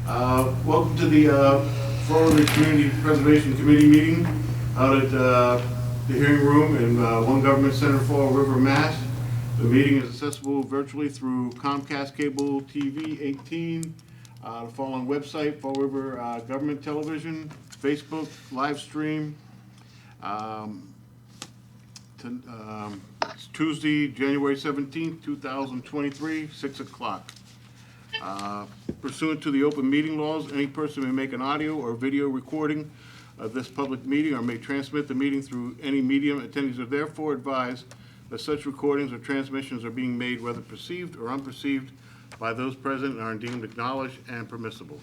Welcome to the Fall River Community Preservation Committee meeting out at the hearing room in One Government Center, Fall River, Mass. The meeting is accessible virtually through Comcast Cable TV 18, the following website, Fall River Government Television, Facebook, live stream. It's Tuesday, January 17th, 2023, 6 o'clock. Pursuant to the open meeting laws, any person may make an audio or video recording of this public meeting or may transmit the meeting through any medium. Attendees are therefore advised that such recordings or transmissions are being made whether perceived or unperceived by those present and are deemed acknowledged and permissible.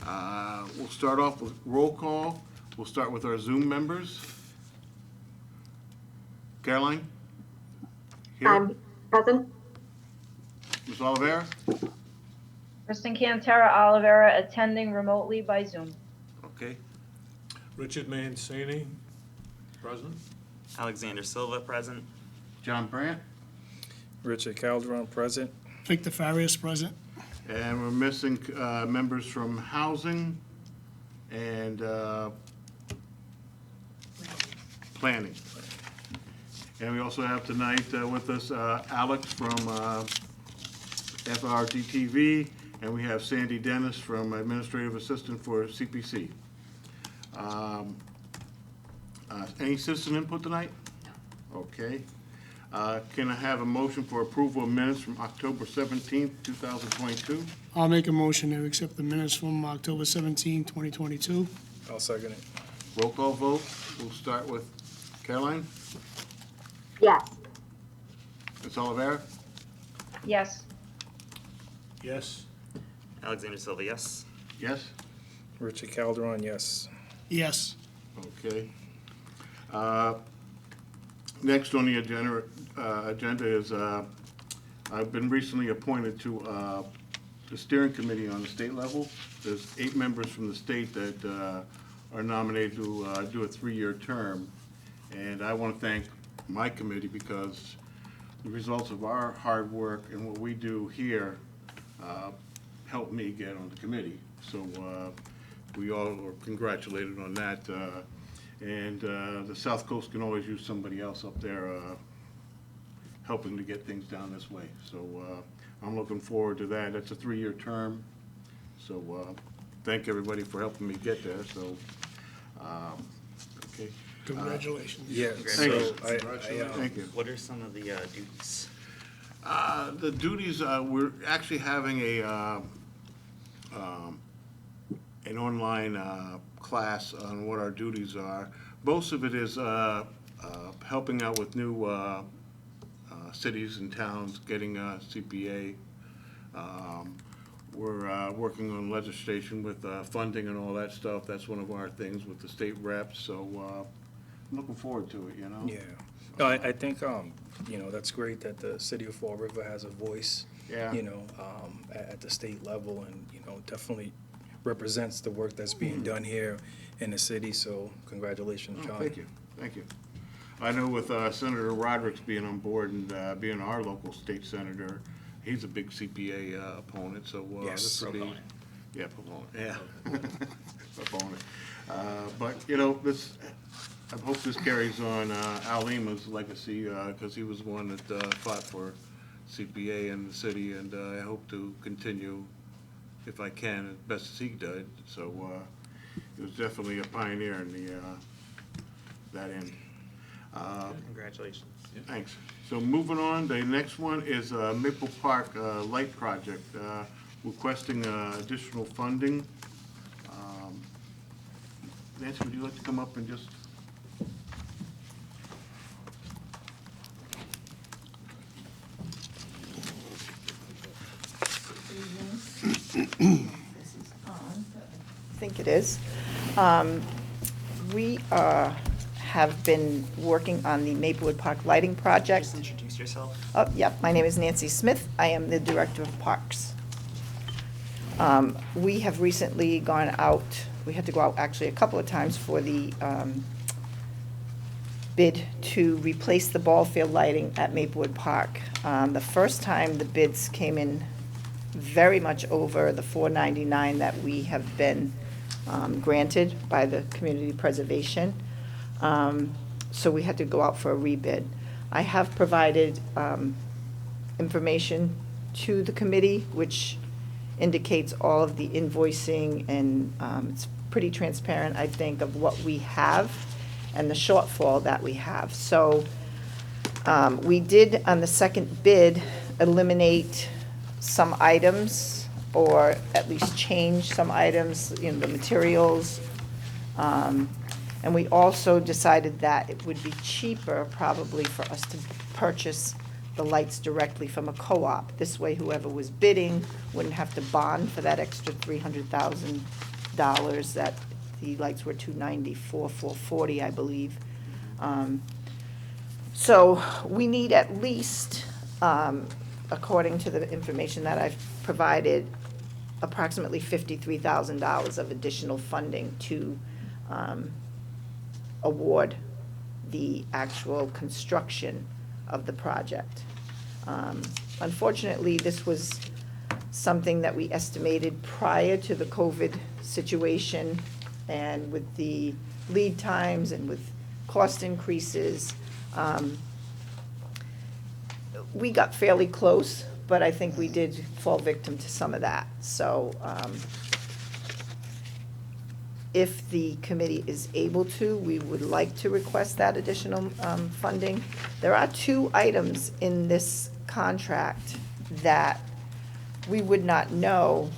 We'll start off with roll call. We'll start with our Zoom members. Caroline? Here. I'm present. Ms. Oliveira? Kristen Cantera Oliveira attending remotely by Zoom. Okay. Richard Mancini, present. Alexander Silva, present. John Brandt? Richard Calderon, present. Victor Farias, present. And we're missing members from housing and planning. And we also have tonight with us Alex from FRGTV, and we have Sandy Dennis from Administrative Assistant for CPC. Any citizen input tonight? No. Okay. Can I have a motion for approval of minutes from October 17th, 2022? I'll make a motion to accept the minutes from October 17, 2022. I'll second it. Roll call vote. We'll start with Caroline. Yes. Ms. Oliveira? Yes. Yes. Alexander Silva, yes. Yes? Richard Calderon, yes. Yes. Okay. Next on the agenda is, I've been recently appointed to the steering committee on the state level. There's 8 members from the state that are nominated to do a 3-year term. And I want to thank my committee because the results of our hard work and what we do here helped me get on the committee. So we all are congratulated on that. And the South Coast can always use somebody else up there helping to get things down this way. So I'm looking forward to that. That's a 3-year term. So thank everybody for helping me get there. So, okay. Congratulations. Yeah, Thank you. so Thank you. What are some of the duties? The duties, we're actually having an online class on what our duties are. Most of it is helping out with new cities and towns getting CPA. We're working on legislation with funding and all that stuff. That's one of our things with the state reps. So I'm looking forward to it, you know? yeah. No, I think, that's great that the city of Fall River has a voice, Yeah. at the state level and, definitely represents the work that's being done here in the city. So congratulations, Oh, John. thank you, thank you. I know with Senator Roderick's being on board and being our local state senator, he's a big CPA opponent, so Yes. this will be. Proponent. Yeah, proponent, yeah. Proponent. But, I hope this carries on Al Lima's legacy, because he was the one that fought for CPA in the city, and I hope to continue, if I can, as best as he did. So he was definitely a pioneer in that end. Congratulations. Thanks. So moving on, the next one is Maple Park Light Project, requesting additional funding. Nancy, would you like to come up and just? I think it is. We have been working on the Maplewood Park lighting project. Just introduce yourself. Oh, yep, my name is Nancy Smith. I am the Director of Parks. We have recently gone out, we had to go out actually a couple of times for the bid to replace the ball field lighting at Maplewood Park. The first time the bids came in very much over the $499 that we have been granted by the community preservation. So we had to go out for a rebid. I have provided information to the committee, which indicates all of the invoicing, and it's pretty transparent, I think, of what we have and the shortfall that we have. So we did, on the second bid, eliminate some items, or at least change some items, the materials. And we also decided that it would be cheaper probably for us to purchase the lights directly from a co-op. This way, whoever was bidding wouldn't have to bond for that extra $300,000 that the lights were $294,440, I believe. So we need at least, according to the information that I've provided, approximately $53,000 of additional funding to award the actual construction of the project. Unfortunately, this was something that we estimated prior to the COVID situation, and with the lead times and with cost increases, we got fairly close, but I think we did fall victim to some of that. So if the committee is able to, we would like to request that additional funding. There are two items in this contract that we would not know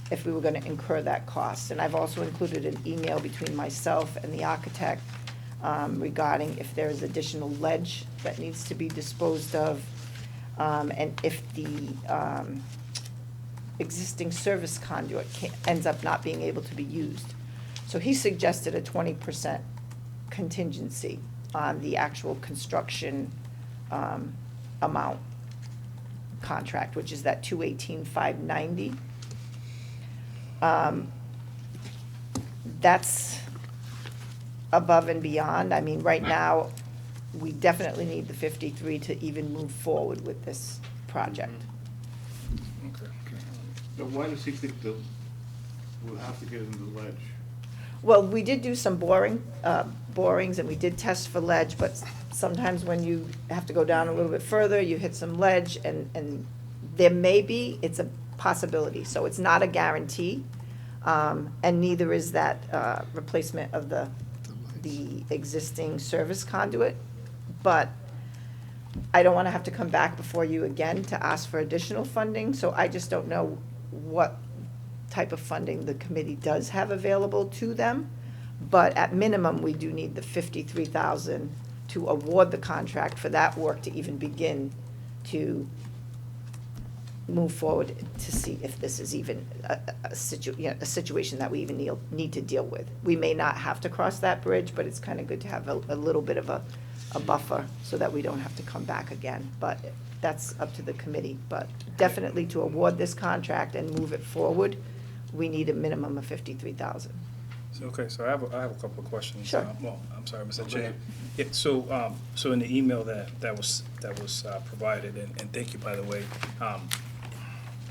if we were going to incur that cost. And I've also included an email between myself and the architect regarding if there is additional ledge that needs to be disposed of, and if the existing service conduit ends up not being able to be used. So he suggested a 20% contingency on the actual construction amount contract, which is that $218,590. That's above and beyond. I mean, right now, we definitely need the 53 to even move forward with this project. Okay. But why does he think that we'll have to get into the ledge? Well, we did do some borings, and we did test for ledge, but sometimes when you have to go down a little bit further, you hit some ledge, and there may be, it's a possibility. So it's not a guarantee, and neither is that replacement of the existing service conduit. But I don't want to have to come back before you again to ask for additional funding, so I just don't know what type of funding the committee does have available to them. But at minimum, we do need the $53,000 to award the contract for that work to even begin to move forward to see if this is even a situation that we even need to deal with. We may not have to cross that bridge, but it's kind of good to have a little bit of a buffer so that we don't have to come back again. But that's up to the committee. But definitely to award this contract and move it forward, we need a minimum of $53,000. So, okay, so I have a couple of questions. Sure. Well, I'm sorry, Mr. Go Chair. ahead. Yeah, so in the email that was provided, and thank you, by the way,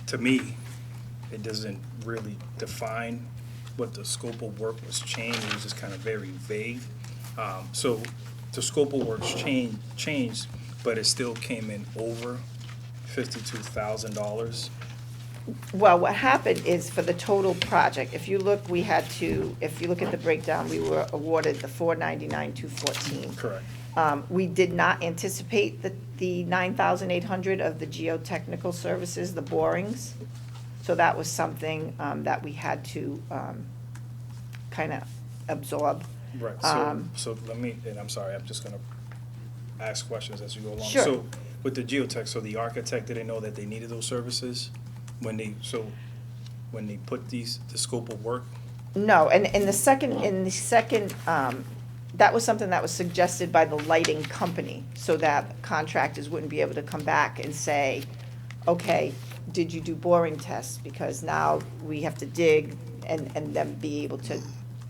to me, it doesn't really define what the scope of work was changed. It was just kind of very vague. So the scope of work's changed, but it still came in over $52,000. Well, what happened is for the total project, if you look, if you look at the breakdown, we were awarded the $499,214. Correct. We did not anticipate the $9,800 of the geotechnical services, the borings. So that was something that we had to kind of absorb. Right, so let me, and I'm sorry, I'm just gonna ask questions as you go along. Sure. So with the geotech, so the architect, didn't know that they needed those services when they put the scope of work? No, and in the second, that was something that was suggested by the lighting company, so that contractors wouldn't be able to come back and say, okay, did you do boring tests? Because now we have to dig and then be able to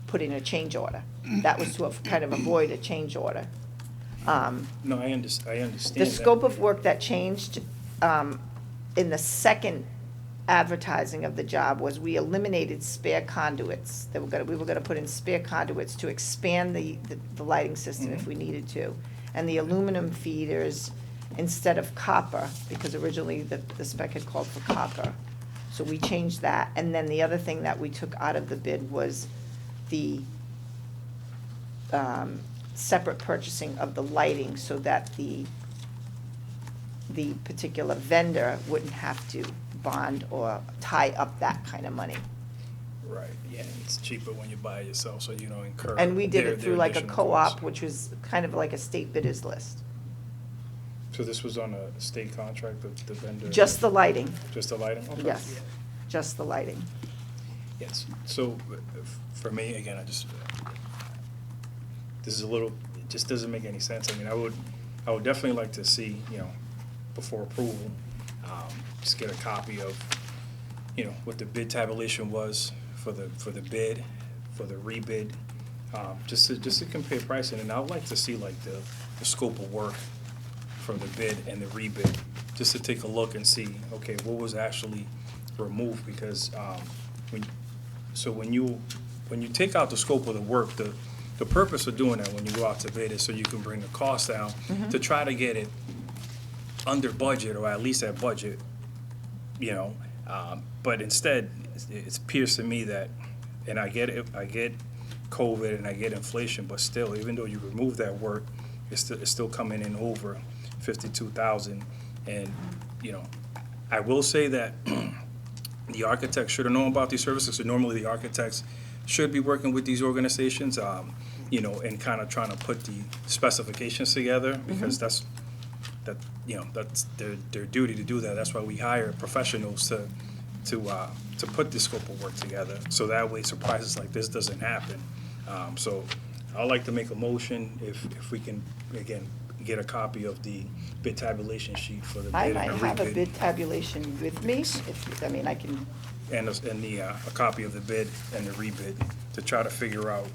put in a change order. That was to kind of avoid a change order. No, I understand The that. scope of work that changed in the second advertising of the job was we eliminated spare conduits. We were gonna put in spare conduits to expand the lighting system if we needed to. And the aluminum feeders instead of copper, because originally the spec had called for copper. So we changed that. And then the other thing that we took out of the bid was the separate purchasing of the lighting so that the particular vendor wouldn't have to bond or tie up that kind of money. Right, yeah, it's cheaper when you buy it yourself, so you don't incur. And we did their it through like a additional co-op, costs. which was kind of like a state bidders list. So this was on a state contract, the vendor? Just the lighting, Just the lighting? Okay. yes, just the lighting. Yes, so for me, again, this is a little, it just doesn't make any sense. I mean, I would definitely like to see, before approval, just get a copy of, what the bid tabulation was for the bid, for the rebid, just to compare pricing. And I would like to see like the scope of work for the bid and the rebid, just to take a look and see, okay, what was actually removed, because when you take out the scope of the work, the purpose of doing that when you go out to bid is so you can bring the cost down to try to get it under budget or at least at budget, but instead it appears to me that, and I get it, I get COVID and I get inflation, but still, even though you remove that work, it's still coming in over 52,000. And I will say that the architect should have known about these services. So normally the architects should be working with these organizations, and kind of trying to put the specifications together, because that's their duty to do that. That's why we hire professionals to put this scope of work together, so that way surprises like this doesn't happen. So I'd like to make a motion if we can, again, get a copy of the bid tabulation sheet for the bid I and might the have a rebid. bid tabulation with me, I can, And a copy of the bid and the rebid to try to figure out,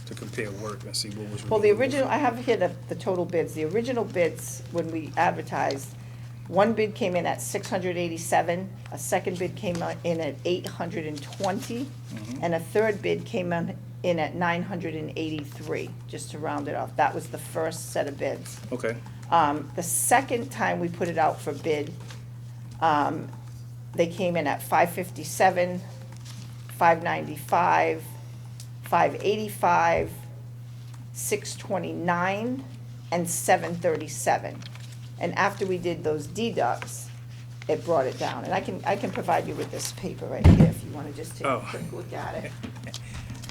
to compare work and see what was. well, the removed. original, I have here the total bids. The original bids, when we advertised, one bid came in at 687, a second bid came in at 820, and a third bid came in at 983, just to round it off. That was the first set of bids. Okay, The second time we put it out for bid, they came in at 557, 595, 585, 629, and 737. And after we did those deducts, it brought it down. And I can provide you with this paper right here if you want to just take a Oh. quick look at it.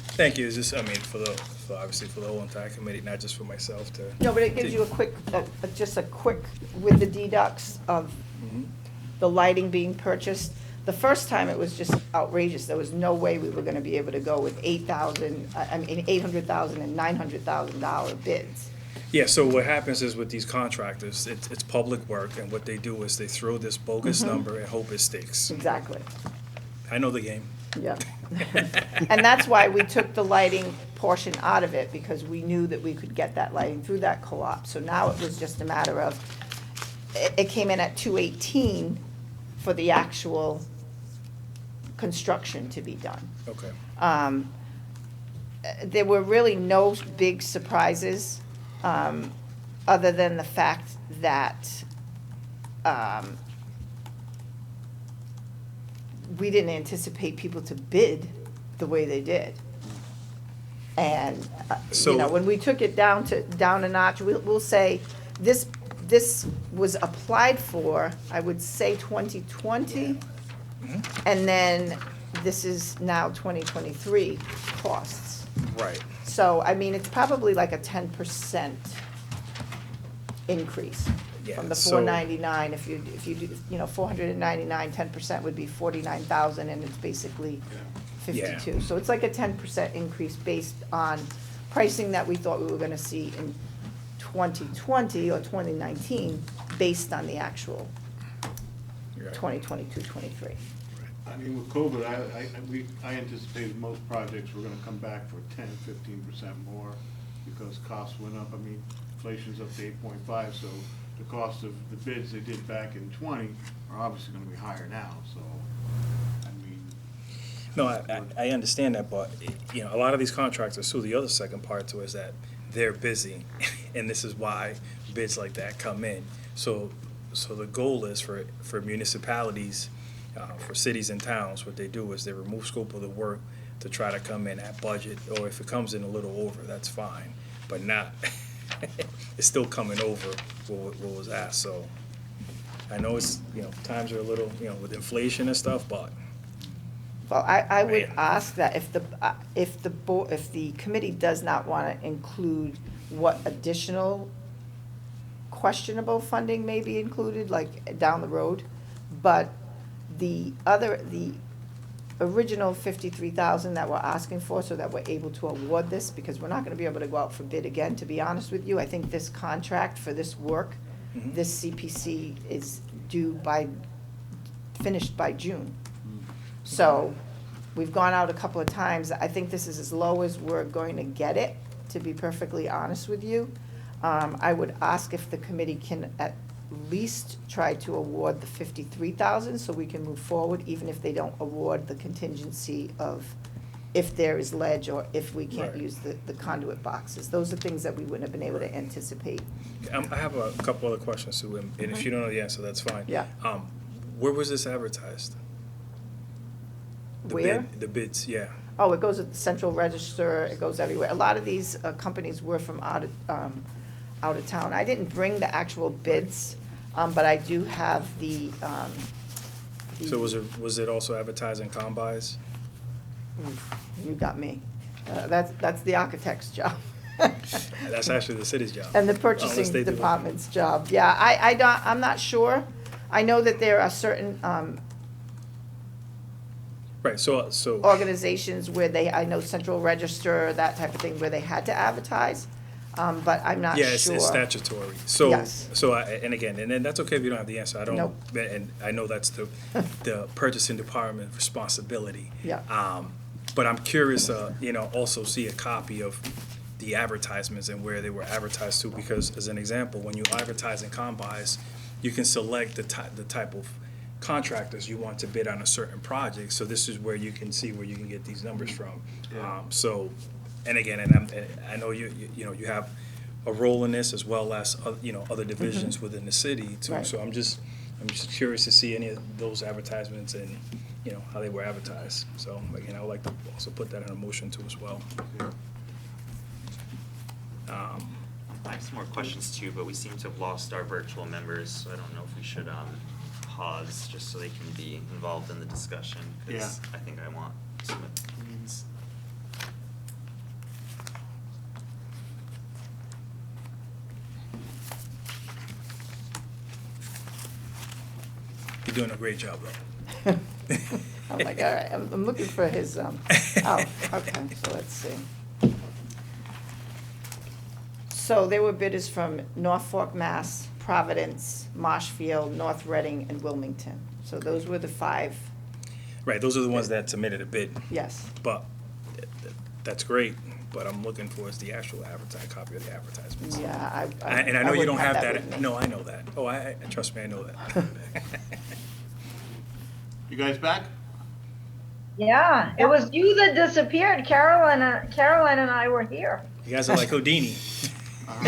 thank you. It's just, obviously for the whole entire committee, not just for myself to. No, but it gives you a quick, just a quick, with the deducts of the lighting being purchased. The first time, it was just outrageous. There was no way we were gonna be able to go with $800,000 and $900,000 bids. Yeah, so what happens is with these contractors, it's public work, and what they do is they throw this bogus number and hope it sticks. Exactly, I know the game. yeah. And that's why we took the lighting portion out of it, because we knew that we could get that lighting through that co-op. So now it was just a matter of, it came in at 218 for the actual construction to be done. Okay. There were really no big surprises, other than the fact that we didn't anticipate people to bid the way they did. And, So- when we took it down a notch, we'll say, this was applied for, I would say 2020, and then this is now 2023 costs. Right. So, I mean, it's probably like a 10% increase Yeah, from the so- 499. If you do, 499, 10% would be 49,000, and it's basically 52. So it's like a 10% increase based on pricing that we thought we were gonna see in 2020 or 2019, based on the actual You're right. 2022, 23. I mean, with COVID, I anticipated most projects were gonna come back for 10-15% more because costs went up. I mean, inflation's up to 8.5, so the cost of the bids they did back in 20 are obviously gonna be higher now, so. No, I understand that, but, you know, a lot of these contractors, too, the other second part to it is that they're busy, and this is why bids like that come in. So the goal is for municipalities, for cities and towns, what they do is they remove scope of the work to try to come in at budget, or if it comes in a little over, that's fine, but not, it's still coming over what was asked, so. I know it's, you know, times are a little, you know, with inflation and stuff, but Well, I would Man. ask that if the committee does not want to include what additional questionable funding may be included, like down the road, but the original 53,000 that we're asking for, so that we're able to award this, because we're not gonna be able to go out for bid again, to be honest with you. I think this contract for this work, Mhm. this CPC is finished by June. So, we've gone out a couple of times. I think this is as low as we're going to get it, to be perfectly honest with you. I would ask if the committee can at least try to award the 53,000, so we can move forward, even if they don't award the contingency of if there is ledge, or if we can't Right. use the conduit boxes. Those are things that we wouldn't have been able to anticipate. I have a couple other questions too, and if you don't know the answer, that's fine. Yeah. Where was this advertised? The Where? bid- The bids, yeah. Oh, it goes at the Central Register, it goes everywhere. A lot of these companies were from out of town. I didn't bring the actual bids, but I do have the. So was it also advertised in combis? You got me. That's the architect's job. That's actually the city's job. And the Unless purchasing they do it. department's job. Yeah, I'm not sure. I know that there are certain Right, so, organizations where I know Central Register, that type of thing, where they had to advertise, but I'm not sure. yeah, it's statutory. So, Yes. and again, and then that's okay if you don't have the answer. I don't, Nope. and I know that's the purchasing department responsibility. Yeah. But I'm curious, you know, also see a copy of the advertisements and where they were advertised to, because as an example, when you advertise in combis, you can select the type of contractors you want to bid on a certain project. So this is where you can see where you can get these numbers from. So, and again, I know you know, you have a role in this as well as, you know, other divisions within the city too. Right. So I'm just curious to see any of those advertisements and, you know, how they were advertised. So again, I would like to also put that in a motion too as well. I have some more questions too, but we seem to have lost our virtual members, so I don't know if we should pause just so they can be involved in the discussion. 'Cause Yeah. I think I want some opinions. You're doing a great job, though. I'm like, all right, I'm looking for his, oh, okay, so let's see. So there were bidders from Norfolk, Mass, Providence, Marshfield, North Reading, and Wilmington. So those were the 5, Right, those are the ones that submitted a bid, yes. but that's great, but I'm looking for is the actual copy of the advertisements. Yeah, And I know you wouldn't don't have with that, me. no, I know that. Oh, trust me, I know that. You guys back? Yeah, it was you that disappeared. Caroline and I were here. You guys are like Houdini. I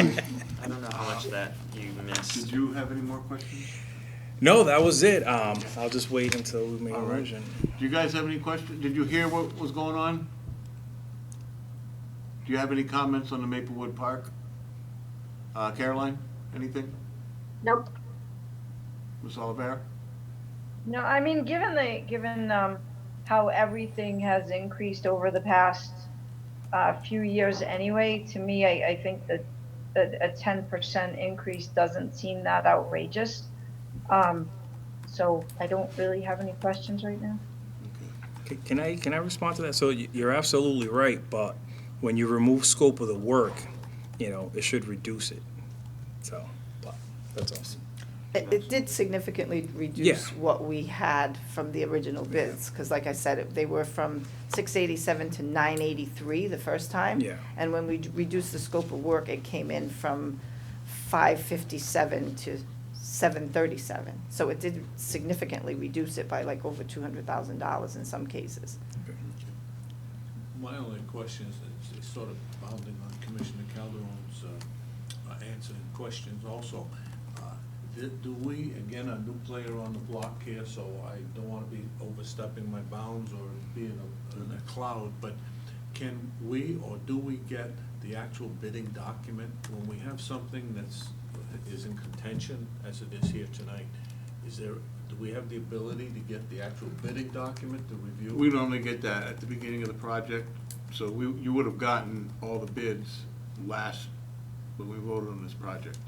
don't know how much that you missed. Did you have any more questions? No, that was it. I'll just wait until we make a All right. motion. Do you guys have any questions? Did you hear what was going on? Do you have any comments on the Maplewood Park? Caroline, anything? Nope. Ms. Olivera? No, I mean, given how everything has increased over the past few years anyway, to me, I think that a 10% increase doesn't seem that outrageous. So I don't really have any questions right now. Can I respond to that? So you're absolutely right, but when you remove scope of the work, you know, it should reduce it. So, but that's awesome. It did significantly reduce Yeah. what we had from the original bids, because like I said, they were from 687 to 983 the first time. Yeah. And when we reduced the scope of work, it came in from 557 to $737. So it did significantly reduce it by like over $200,000 in some cases. My only question is sort of bounding on Commissioner Calderon's answer and questions also. Do we, again, a new player on the block here, so I don't want to be overstepping my bounds or being in a cloud, but can we or do we get the actual bidding document when we have something is in contention, as it is here tonight? Do we have the ability to get the actual bidding document to review? We normally get that at the beginning of the project, so you would have gotten all the bids last, when we voted on this project.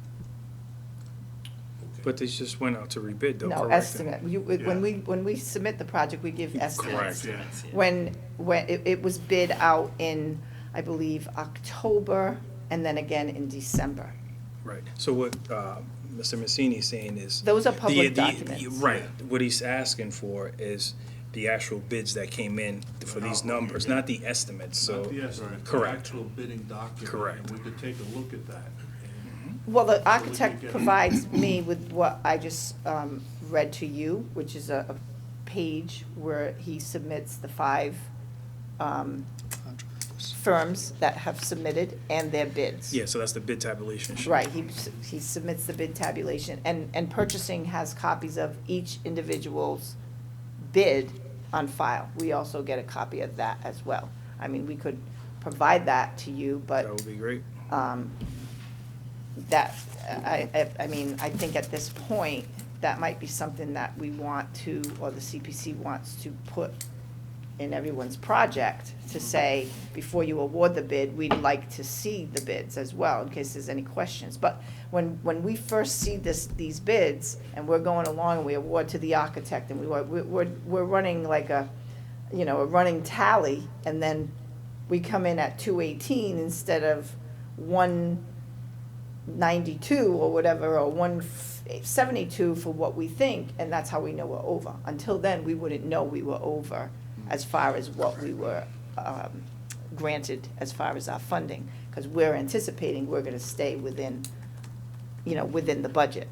Okay. But they just went out to rebid though, No, correct? estimate. When we submit the project, we give estimates. Correct, yeah. When it was bid out in, I believe, October, and then again in December. Right. So what Mr. Massini is saying is. Those are public the- documents. Right. What he's asking for is the actual bids that came in for these numbers, not the estimates, so. Not the estimate, the Correct. actual bidding document. Correct. And we could take a look at that. Well, the we architect get- provides me with what I just read to you, which is a page where he submits the 5 firms that have submitted and their bids. Yeah, so that's the bid tabulation sheet. Right, he submits the bid tabulation, and purchasing has copies of each individual's bid on file. We also get a copy of that as well. I mean, we could provide that to you, but That would be great. that, I mean, I think at this point, that might be something that we want to, or the CPC wants to put in everyone's project to say, before you award the bid, we'd like to see the bids as well, in case there's any questions. But when we first see these bids, and we're going along, and we award to the architect, and we're running like a running tally, and then we come in at 218 instead of 192 or whatever, or 172 for what we think, and that's how we know we're over. Until then, we wouldn't know we were over as far as what we were granted as far as our funding, because we're anticipating we're gonna stay within the budget.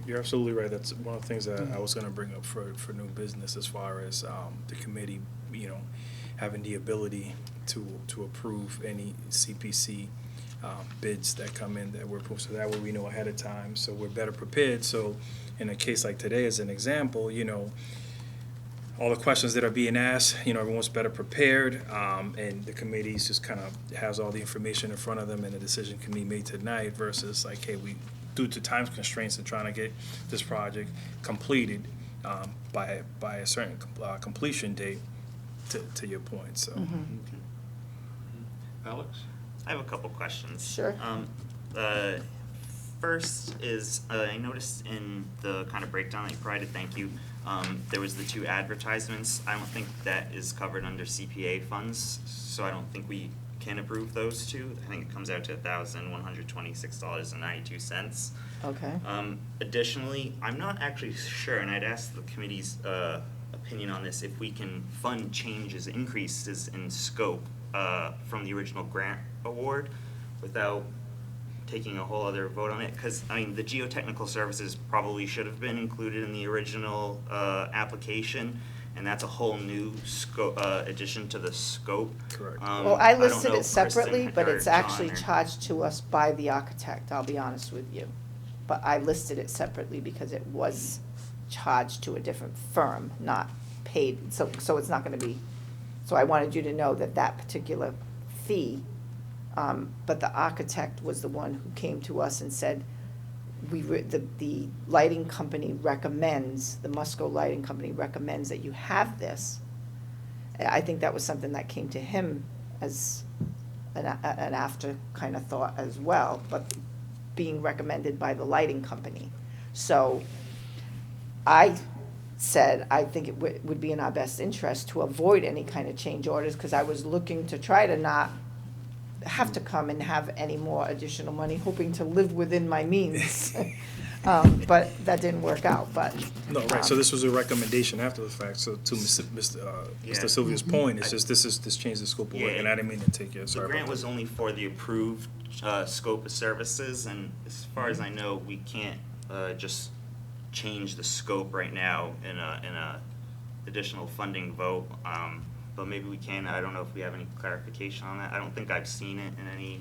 You're absolutely right. That's one of the things that I was gonna bring up for new business as far as the committee, having the ability to approve any CPC bids that come in that we're approved. So that way we know ahead of time, so we're better prepared. So in a case like today, as an example, all the questions that are being asked, everyone's better prepared, and the committees just kind of has all the information in front of them, and the decision can be made tonight versus like, hey, we, due to time constraints and trying to get this project completed by a certain completion date, to your point, so. Alex? I have a couple questions. Sure. First is, I noticed in the kind of breakdown that you provided, thank you, there was the 2 advertisements. I don't think that is covered under CPA funds, so I don't think we can approve those 2. I think it comes out to $1,126.92. Okay. Additionally, I'm not actually sure, and I'd ask the committee's opinion on this, if we can fund changes, increases in scope from the original grant award without taking a whole other vote on it, because, the geotechnical services probably should have been included in the original application, and that's a whole new scope, addition to the scope. Correct. Well, I don't listed know it if Kristen separately, but or it's John actually or- charged to us by the architect, I'll be honest with you. But I listed it separately because it was charged to a different firm, not paid, so it's not gonna be, so I wanted you to know that particular fee, but the architect was the one who came to us and said, the lighting company recommends, the Musco Lighting Company recommends that you have this. I think that was something that came to him as an after kind of thought as well, but being recommended by the lighting company. So I said, I think it would be in our best interest to avoid any kind of change orders, because I was looking to try to not have to come and have any more additional money, hoping to live within my means. But that didn't work out, but. No, right, so this was a recommendation after the fact, so to Mr. Sylvia's point, it's just, this changed the scope of work, and I didn't mean to take it, The sorry grant about was that. only for the approved scope of services, and as far as I know, we can't just change the scope right now in a additional funding vote. But maybe we can, I don't know if we have any clarification on that. I don't think I've seen it in any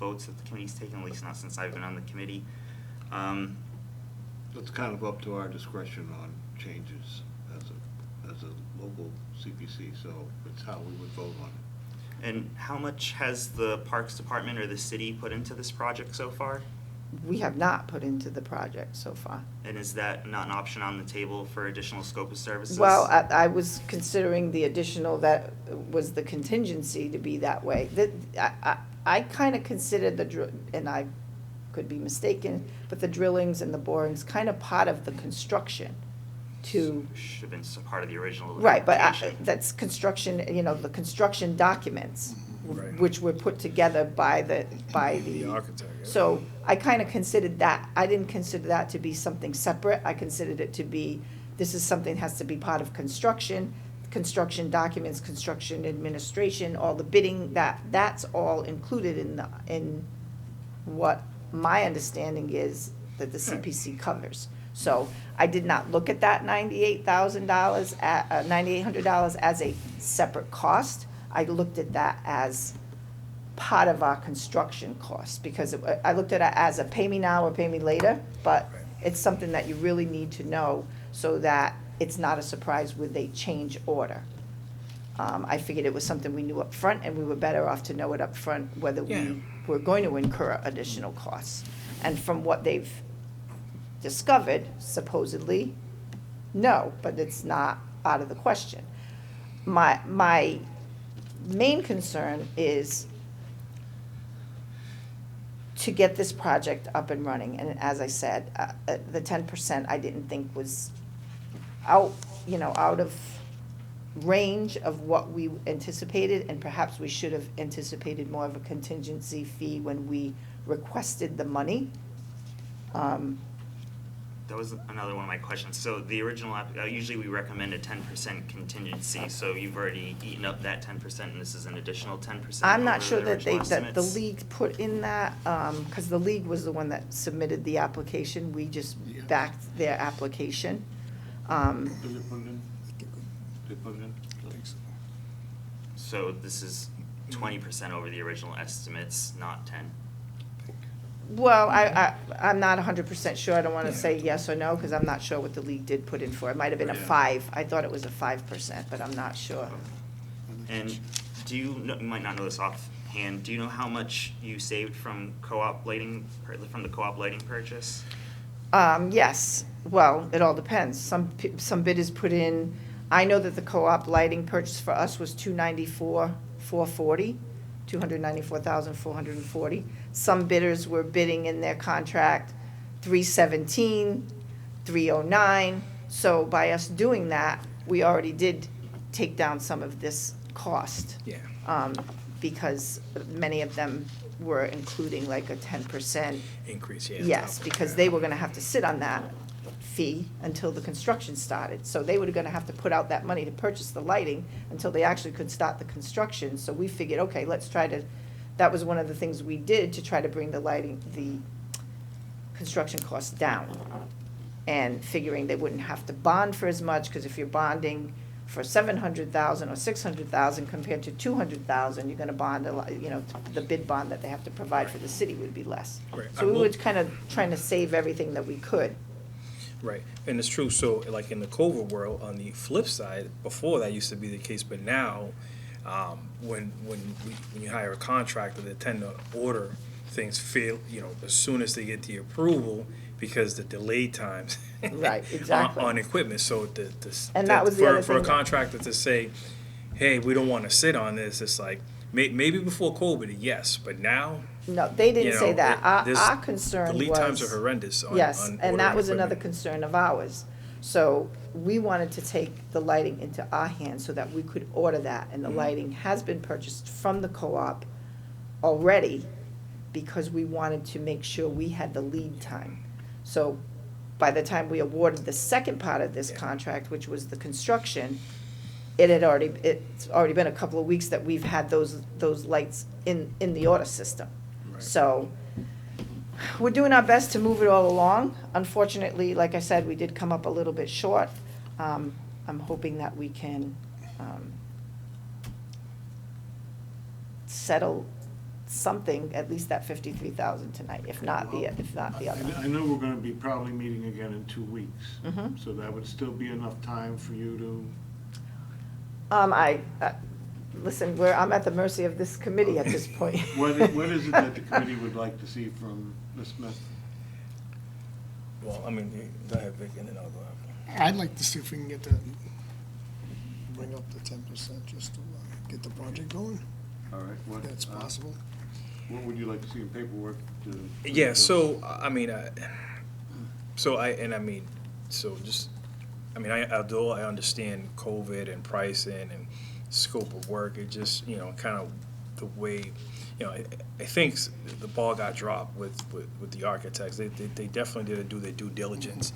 votes that the committee's taken, at least not since I've been on the committee. It's kind of up to our discretion on changes as a local CPC, so it's how we would vote on it. And how much has the Parks Department or the city put into this project so far? We have not put into the project so far. And is that not an option on the table for additional scope of services? Well, I was considering the additional, that was the contingency to be that way. I kind of considered and I could be mistaken, but the drillings and the borings kind of part of the construction to. Should have been part of the original Right, but application. that's construction, the construction documents, Right. which were put together by the. The architect, yeah. So I kind of considered that, I didn't consider that to be something separate. I considered it to be, this is something that has to be part of construction documents, construction administration, all the bidding, that's all included in what my understanding is that the CPC covers. So I did not look at that $98,000, $9,800 as a separate cost. I looked at that as part of our construction cost, because I looked at it as a pay me now or pay me later, but it's something that you really need to know so that it's not a surprise with a change order. I figured it was something we knew up front, and we were better off to know it up front whether Yeah. we were going to incur additional costs. And from what they've discovered, supposedly, no, but it's not out of the question. My main concern is to get this project up and running, and as I said, the 10% I didn't think was out of range of what we anticipated, and perhaps we should have anticipated more of a contingency fee when we requested the money. That was another one of my questions. So the original, usually we recommend a 10% contingency, so you've already eaten up that 10% and this is an additional 10%? I'm not over sure the that original that the estimates? league put in that, because the league was the one that submitted the application, we just backed their application. Did they put it in? They put it in? So this is 20% over the original estimates, not 10? Well, I'm not 100% sure, I don't want to say yes or no, because I'm not sure what the league did put in for, it might have been a Yeah. 5, I thought it was a 5%, but I'm not sure. And do you might not know this offhand, do you know how much you saved from co-op lighting, from the co-op lighting purchase? Yes, well, it all depends, some bidders put in, I know that the co-op lighting purchase for us was $294,440. Some bidders were bidding in their contract $317, $309. So by us doing that, we already did take down some of this cost. Yeah. Because many of them were including like a 10%. Increase, yeah. Yes, because they were gonna have to sit on that fee until the construction started. So they were gonna have to put out that money to purchase the lighting until they actually could start the construction. So we figured, okay, let's try to, that was one of the things we did to try to bring the construction costs down. And figuring they wouldn't have to bond for as much, because if you're bonding for $700,000 or $600,000 compared to $200,000, you're gonna bond a lot, the bid bond that they have to provide for the city would be less. Right. So we were kind of trying to save everything that we could. Right, and it's true, so like in the Culver world, on the flip side, before that used to be the case, but now, when you hire a contractor, they tend to order things as soon as they get the approval, because the delay times. Right, exactly. On equipment, so And that was the other for thing a that- contractor to say, hey, we don't wanna sit on this, it's like, maybe before COVID, yes, but now, No, they didn't say that. there's- Our concern was. the lead times are horrendous on Yes, on and that ordering was another equipment. concern of ours. So we wanted to take the lighting into our hands so that we could order that. And the lighting has been purchased from the co-op already because we wanted to make sure we had the lead time. So by the time we awarded the second part of this contract, which was the construction, it's already been a couple of weeks that we've had those lights in the order system. Right. So we're doing our best to move it all along. Unfortunately, like I said, we did come up a little bit short. I'm hoping that we can settle something, at least that 53,000 tonight, if not the I other. know we're gonna be probably meeting again in 2 weeks. Mhm. So that would still be enough time for you to, Listen, I'm at the mercy of this committee at this point. what is it that the committee would like to see from Ms. Smith? Well, I mean, go ahead, Vic, and then I'll go after. I'd like to see if we can bring up the 10% just to get the project going, All right, what? if that's possible. What would you like to see in paperwork to? Yeah, so, I mean, although I understand COVID and pricing and scope of work, it just, kind of the way, I think the ball got dropped with the architects. They definitely did do their due diligence,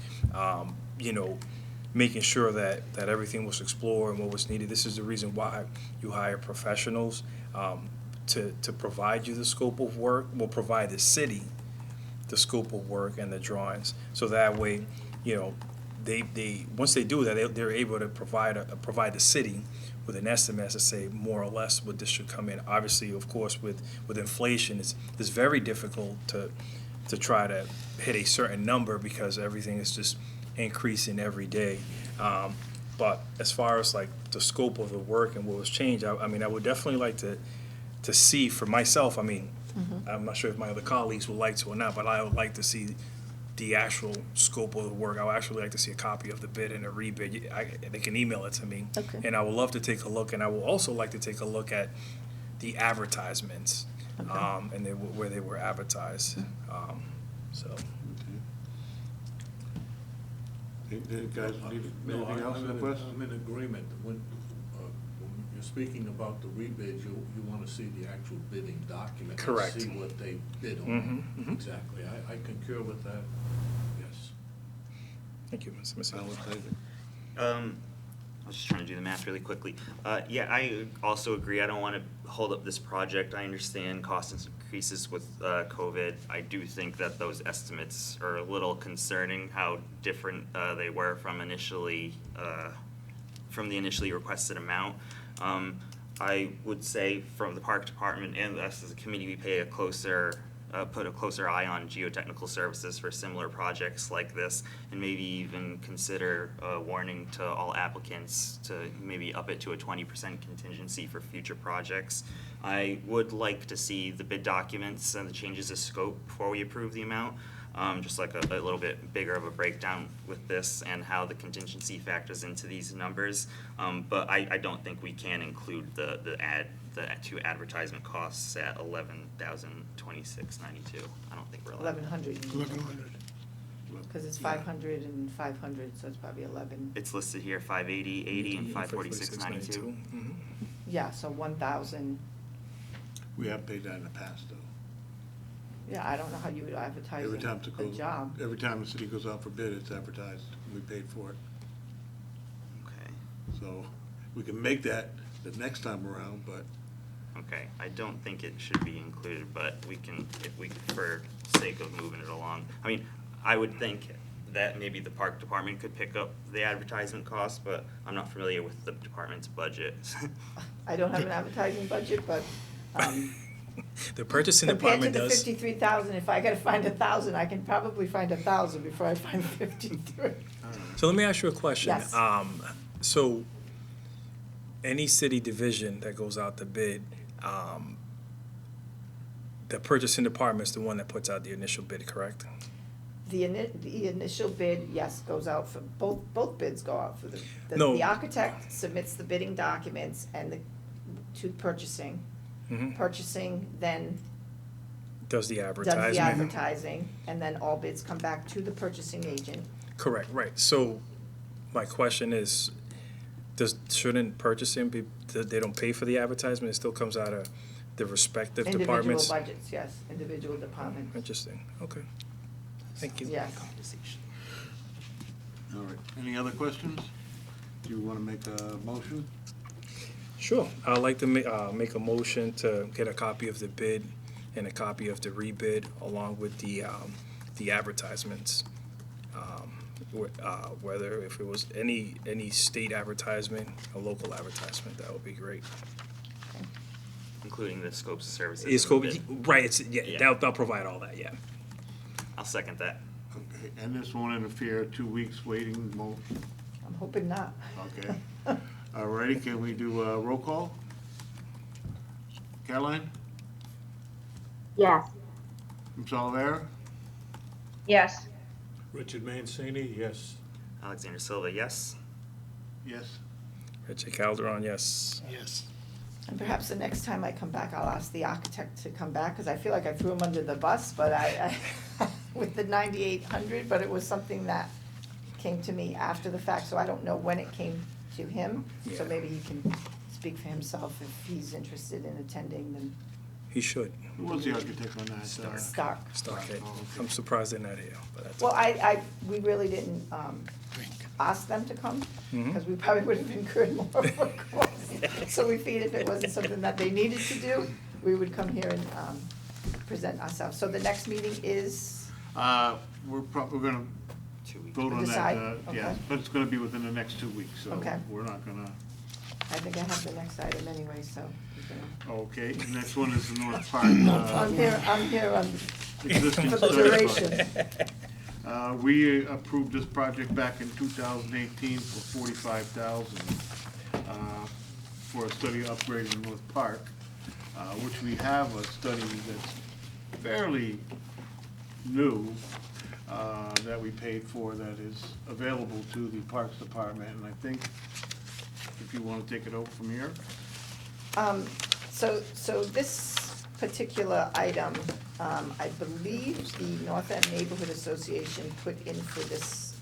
making sure that everything was explored and what was needed. This is the reason why you hire professionals, to provide you the scope of work, will provide the city the scope of work and the drawings. So that way, they once they do that, they're able to provide the city with an estimate to say more or less what this should come in. Obviously, of course, with inflation, it's very difficult to try to hit a certain number because everything is just increasing every day. But as far as like the scope of the work and what was changed, I mean, I would definitely like to see for myself. I mean, I'm not sure if my other colleagues would like to or not, but I would like to see the actual scope of the work. I would actually like to see a copy of the bid and a rebid. They can email it to me. Okay. And I would love to take a look, and I would also like to take a look at the advertisements, Okay. and where they were advertised. So, You guys need No, anything else in the question? I'm in agreement. When you're speaking about the rebid, you want to see the actual bidding document. Correct. And see what they bid on. Mhm, mhm. Exactly. I concur with that. Yes. thank you, Mr. I would say that. I was just trying to do the math really quickly. Yeah, I also agree. I don't want to hold up this project. I understand cost increases with COVID. I do think that those estimates are a little concerning, how different they were from the initially requested amount. I would say from the park department and us as a committee, we pay put a closer eye on geotechnical services for similar projects like this, and maybe even consider a warning to all applicants to maybe up it to a 20% contingency for future projects. I would like to see the bid documents and the changes of scope before we approve the amount. Just like a little bit bigger of a breakdown with this and how the contingency factors into these numbers. But I don't think we can include the two advertisement costs at $11,026.92. I don't think we're allowed. 1,100. 1,100. Because it's 500 and 500, so it's probably 11. It's listed here, 580.80 and 546.92. Mhm. Yeah, so 1,000. We have paid that in the past, though. Yeah, I don't know how you would advertise Every time a job. every time the city goes out for bid, it's advertised. We paid for it. Okay. So we can make that the next time around, but Okay, I don't think it should be included, but we can, if we, for sake of moving it along. I mean, I would think that maybe the park department could pick up the advertisement costs, but I'm not familiar with the department's budget. I don't have an advertising budget, but The purchasing compared to department the does. 53,000, if I gotta find 1,000, I can probably find 1,000 before I find 53. So let me ask you a question. Yes. So any city division that goes out to bid, the purchasing department is the one that puts out the initial bid, correct? The initial bid, yes, goes out for, both bids go out for No. the architect submits the bidding documents and to purchasing. Mhm. Purchasing then Does the does the advertisement? advertising, and then all bids come back to the purchasing agent. Correct, right. So my question is, shouldn't purchasing be, they don't pay for the advertisement? It still comes out of the respective Individual departments? budgets, yes, individual departments, Interesting, okay. Thank you. yes. all right. Any other questions? Do you want to make a motion? Sure. I'd like to make a motion to get a copy of the bid and a copy of the rebid along with the advertisements. Whether if it was any state advertisement, a local advertisement, that would be great. Including the scopes of services. It's and cool, the bid. right, Yeah. they'll provide all that, yeah. I'll second that. Okay, and this won't interfere, 2 weeks waiting, won't, I'm hoping not. okay. All righty, can we do a roll call? Caroline? Yes. From Solivera? Yes. Richard Mancini, yes. Alexander Silva, yes. Yes. Richard Calderon, yes. Yes. And perhaps the next time I come back, I'll ask the architect to come back, because I feel like I threw him under the bus, but I with the 9,800, but it was something that came to me after the fact, so I don't know when it came to him. So Yeah. maybe he can speak for himself if he's interested in attending, then He should. Who was the architect on that? Stark. Stark. Stockhead. Oh, okay. I'm surprised they're not here, but that's. Well, we really didn't ask them to come, Mhm. because we probably would have incurred more work. So we figured if it wasn't something that they needed to do, we would come here and present ourselves. So the next meeting is, We're gonna 2 weeks. vote on that, Decide? yeah, Okay. but it's gonna be within the next 2 weeks, so Okay. we're not gonna, I think I have the next item anyway, so we can. okay. Next one is the North Park. I'm here on, Existing for the study duration. project. We approved this project back in 2018 for $45,000 for a study upgrade in North Park, which we have a study that's fairly new that we paid for that is available to the Parks Department. And I think if you want to take it over from here. So this particular item, I believe the North End Neighborhood Association put in for this,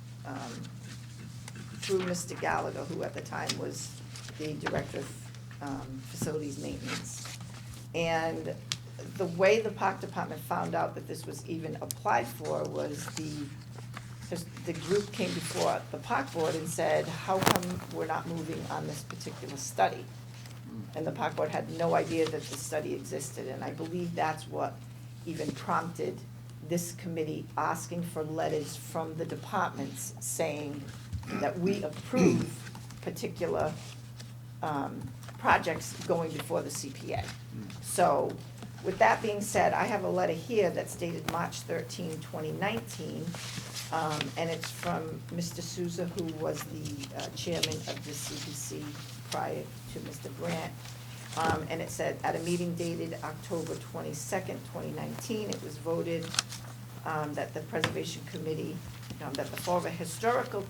through Mr. Gallagher, who at the time was the Director of Facilities Maintenance. And the way the Park Department found out that this was even applied for was the group came before the Park Board and said, how come we're not moving on this particular study? And the Park Board had no idea that the study existed, and I believe that's what even prompted this committee asking for letters from the departments saying that we approve particular projects going before the CPA. So, with that being said, I have a letter here that's dated March 13, 2019, and it's from Mr. Souza, who was the chairman of the CPC prior to Mr. Brandt. And it said, at a meeting dated October 22nd, 2019, it was voted that the Preservation Committee, that the Fall River Historical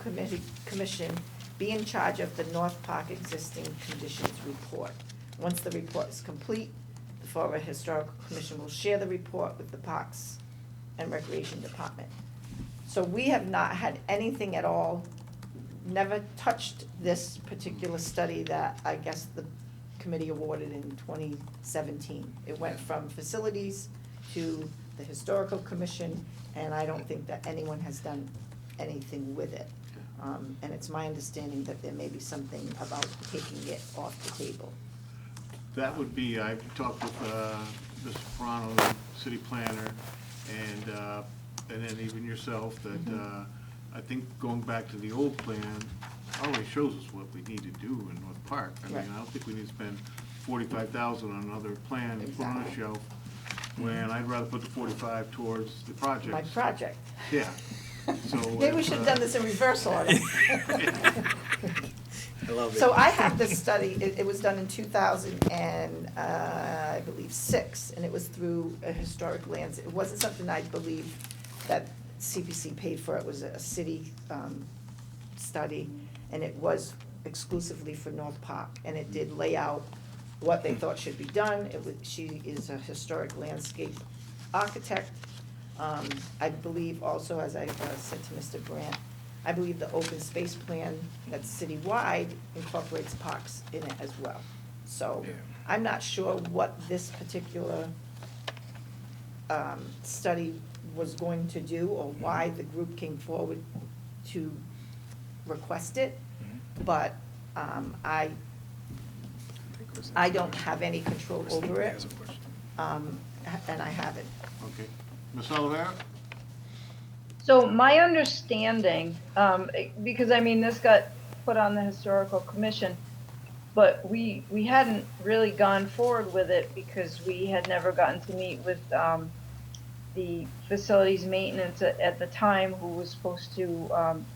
Commission be in charge of the North Park Existing Conditions Report. Once the report is complete, the Fall River Historical Commission will share the report with the Parks and Recreation Department. So we have not had anything at all, never touched this particular study that I guess the committee awarded in 2017. It went from facilities to the Historical Commission, and I don't think that anyone has done anything with it. And it's my understanding that there may be something about taking it off the table. That would be, I talked with Mr. Ferrano, city planner, and then even yourself, that I think going back to the old plan already shows us what we need to do in North Park. I mean, Right. I don't think we need to spend $45,000 on another plan and put on a Exactly. shelf, when I'd rather put the 45 towards the project. My project. Yeah, so. Maybe we should have done this in reverse order. I love it. So I have this study, it was done in 2000 and, I believe, 6, and it was through a historic lands. It wasn't something I believe that CPC paid for, it was a city study, and it was exclusively for North Park, and it did lay out what they thought should be done. She is a historic landscape architect. I believe also, as I said to Mr. Brandt, I believe the open space plan that's citywide incorporates parks in it as well. So Yeah. I'm not sure what this particular study was going to do or why the group came forward to request it, but I don't have any control over it. and I haven't. Okay. Ms. Olivera? So my understanding, because I mean, this got put on the historical commission, but we hadn't really gone forward with it because we had never gotten to meet with, the facilities maintenance at the time who was supposed to,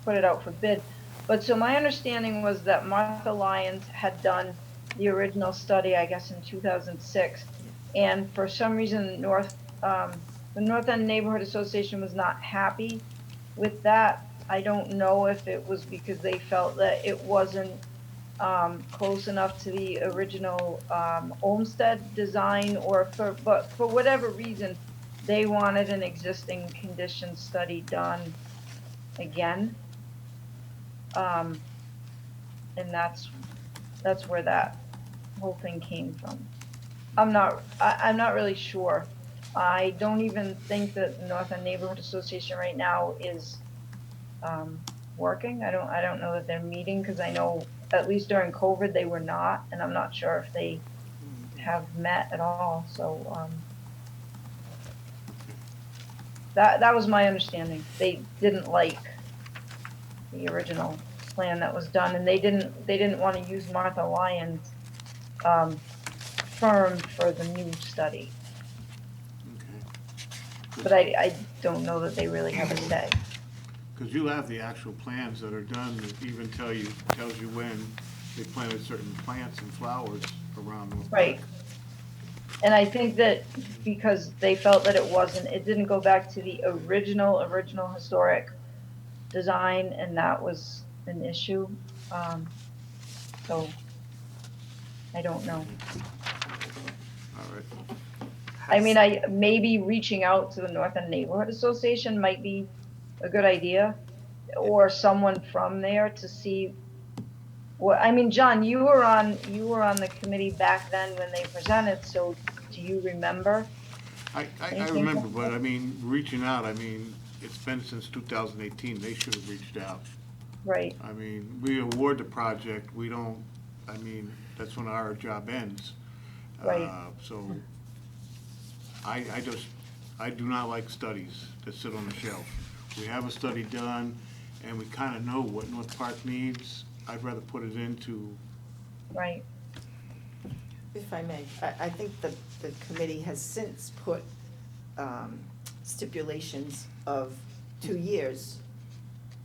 put it out for bid. But so my understanding was that Martha Lyons had done the original study, I guess, in 2006. And for some reason, the North End Neighborhood Association was not happy with that. I don't know if it was because they felt that it wasn't close enough to the original Olmsted design, but for whatever reason, they wanted an existing condition study done again. And that's where that whole thing came from. I'm not really sure. I don't even think that the North End Neighborhood Association right now is working. I don't know that they're meeting, because I know at least during COVID they were not, and I'm not sure if they have met at all. So that was my understanding. They didn't like the original plan that was done, and they didn't want to use Martha Lyons' firm for the new study. Okay. But I don't know that they really have a say. Because you have the actual plans that are done that even tells you when they planted certain plants and flowers around them. Right. And I think that because they felt that it didn't go back to the original historic design, and that was an issue. So I don't know. All right. I mean, maybe reaching out to the North End Neighborhood Association might be a good idea, or someone from there to see what, I mean, John, you were on the committee back then when they presented, so do you remember? I remember, but I mean, reaching out, I mean, it's been since 2018, they should have reached out. Right, I mean, we award the project, we don't, I mean, that's when our job ends. Right. So, I do not like studies that sit on the shelf. We have a study done, and we kind of know what North Park needs. I'd rather put it into, right, If I may, I think the committee has since put stipulations of 2 years.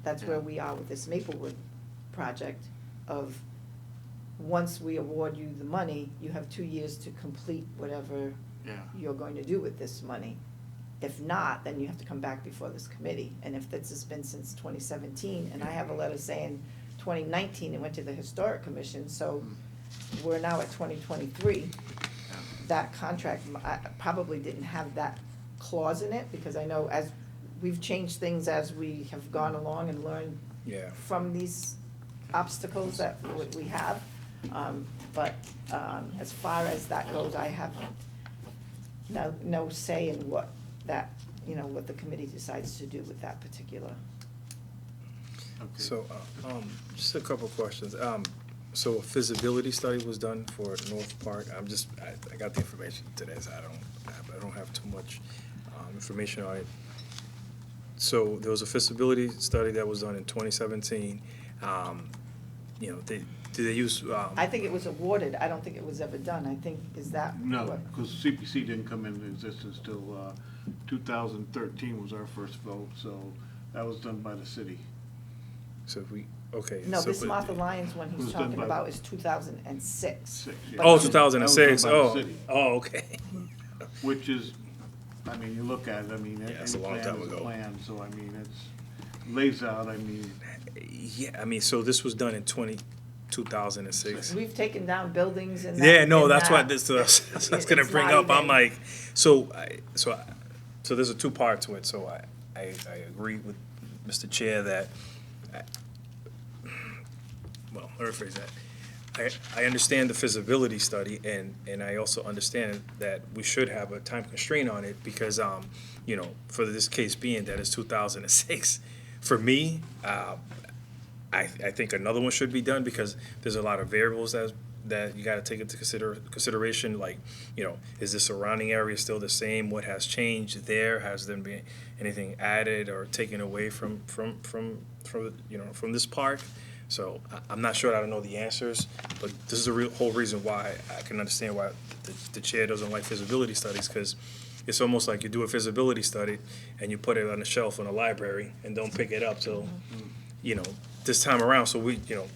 That's where we are with this Maplewood project of, once we award you the money, you have 2 years to complete whatever yeah. you're going to do with this money. If not, then you have to come back before this committee. And if this has been since 2017, and I have a letter saying 2019, it went to the Historic Commission, so we're now at 2023. That contract probably didn't have that clause in it, because I know as we've changed things as we have gone along and learned Yeah. from these obstacles that we have. But as far as that goes, I have no say in what that, what the committee decides to do with that particular. Okay. So, just a couple of questions. So a feasibility study was done for North Park. I got the information today, so I don't have too much information on it. So there was a feasibility study that was done in 2017. Did they use? I think it was awarded, I don't think it was ever done, I think, is that No, what? because CPC didn't come into existence till 2013 was our first vote, so that was done by the city. So if we, okay. No, so this but- Martha Lyons one It he's was done talking by- about is 2006. Six, yeah. But- Oh, 2006. That was done by Oh, the city. oh, okay. Which is, I mean, you look at it, I mean, Yeah, it's any a long plan time is a ago. plan, so I mean, lays out, I mean, Yeah, I mean, so this was done in 2006. We've taken down buildings and that. Yeah, no, and that's that. what that's gonna It's bring not up. I'm even- like, so there's a two-part to it. So I agree with Mr. Chair that, well, let me rephrase that. I understand the feasibility study, and I also understand that we should have a time constraint on it because, for this case being that it's 2006, for me, I think another one should be done because there's a lot of variables that you gotta take into consideration, like, you know, is the surrounding area still the same? What has changed there? Has there been anything added or taken away from, you know, from this park? So I'm not sure, I don't know the answers, but this is the whole reason why I can understand why the chair doesn't like feasibility studies, because it's almost like you do a feasibility study and you put it on the shelf in a library and don't pick it up till, you know, this time around. So we, you know,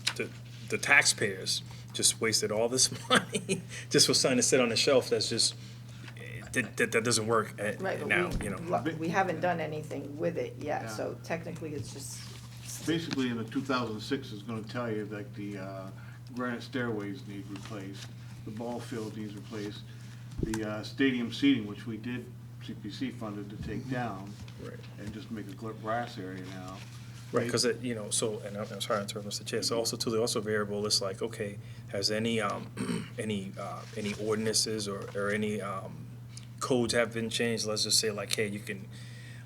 the taxpayers just wasted all this money just for something to sit on the shelf that's just, that doesn't work Right, but now, you know. we haven't done anything with it yet, Yeah. so technically it's just, Basically, in the 2006 is gonna tell you that the granite stairways need replaced, the ball field needs replaced, the stadium seating, which we did, CPC funded to take down Right. and just make a grass area now. Right, because you know, so, and I'm sorry to interrupt, Mr. Chair, so also too, the also variable is like, okay, has any, any ordinances or any, codes have been changed? Let's just say like, hey, you can,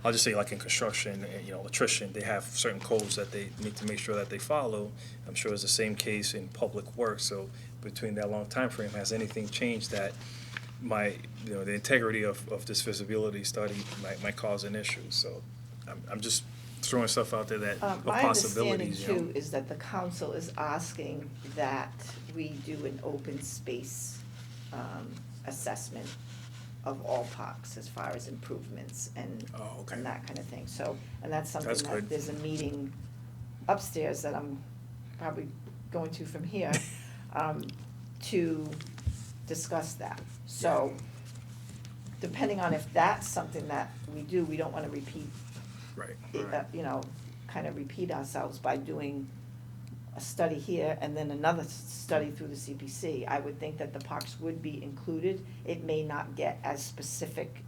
I'll just say like in construction, you know, electrician, they have certain codes that they need to make sure that they follow. I'm sure it's the same case in public works, so between that long time frame, has anything changed that you know, the integrity of this feasibility study might cause an issue? So I'm just throwing stuff out there that, of my understanding possibilities, you know. too is that the council is asking that we do an open space, assessment of all parks as far as improvements and, Oh, okay. and that kind of thing, so, and that's something That's that, good. there's a meeting upstairs that I'm probably going to from here, to discuss that, so, depending on if that's something that we do, we don't wanna repeat, Right. you know, kind of repeat ourselves by doing a study here and then another study through the CPC. I would think that the parks would be included. It may not get as specific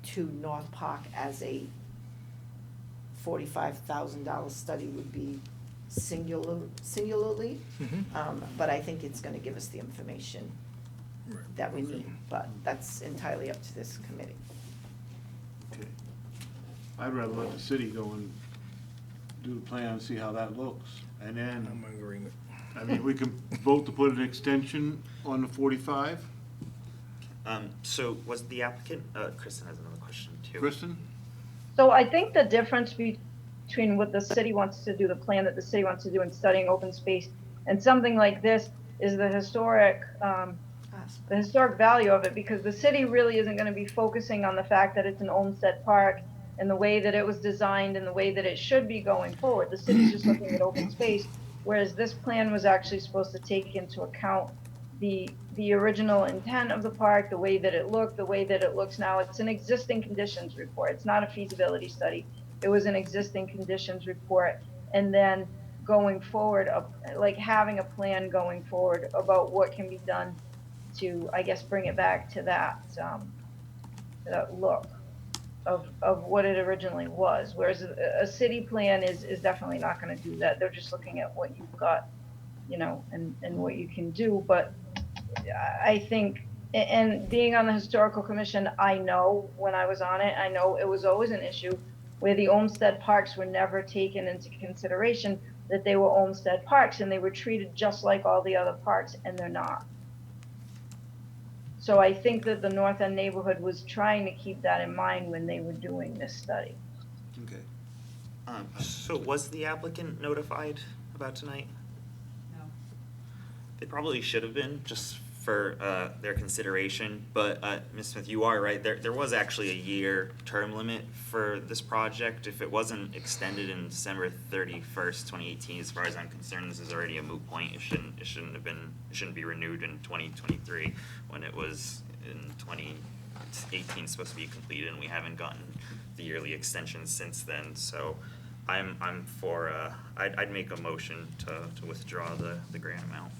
to North Park as a $45,000 study would be singularly. But I think it's gonna give us the information Right. that we need, but that's entirely up to this committee. Okay. I'd rather let the city go and do the plan and see how that looks. And I'm then, in agreement. I mean, we can vote to put an extension on the 45. So was the applicant, Kristen has another question too. Kristen? So I think the difference between what the city wants to do, the plan that the city wants to do in studying open space and something like this is the historic value of it, because the city really isn't gonna be focusing on the fact that it's an Olmsted Park and the way that it was designed and the way that it should be going forward. The city's just looking at open space, whereas this plan was actually supposed to take into account the original intent of the park, the way that it looked, the way that it looks now. It's an existing conditions report. It's not a feasibility study. It was an existing conditions report. And then going forward, like having a plan going forward about what can be done to, I guess, bring it back to that look of what it originally was. Whereas a city plan is definitely not gonna do that. They're just looking at what you've got, you know, and what you can do. But I think, and being on the historical commission, I know when I was on it, I know it was always an issue where the Olmsted parks were never taken into consideration, that they were Olmsted parks and they were treated just like all the other parks, and they're not. So I think that the North End neighborhood was trying to keep that in mind when they were doing this study. Okay. So was the applicant notified about tonight? No. They probably should have been, just for their consideration, but Ms. Smith, you are right, there was actually a year term limit for this project. If it wasn't extended in December 31st, 2018, as far as I'm concerned, this is already a moot point. It shouldn't be renewed in 2023 when it was in 2018 supposed to be completed, and we haven't gotten the yearly extension since then. So I'm for, I'd make a motion to withdraw the grant amount.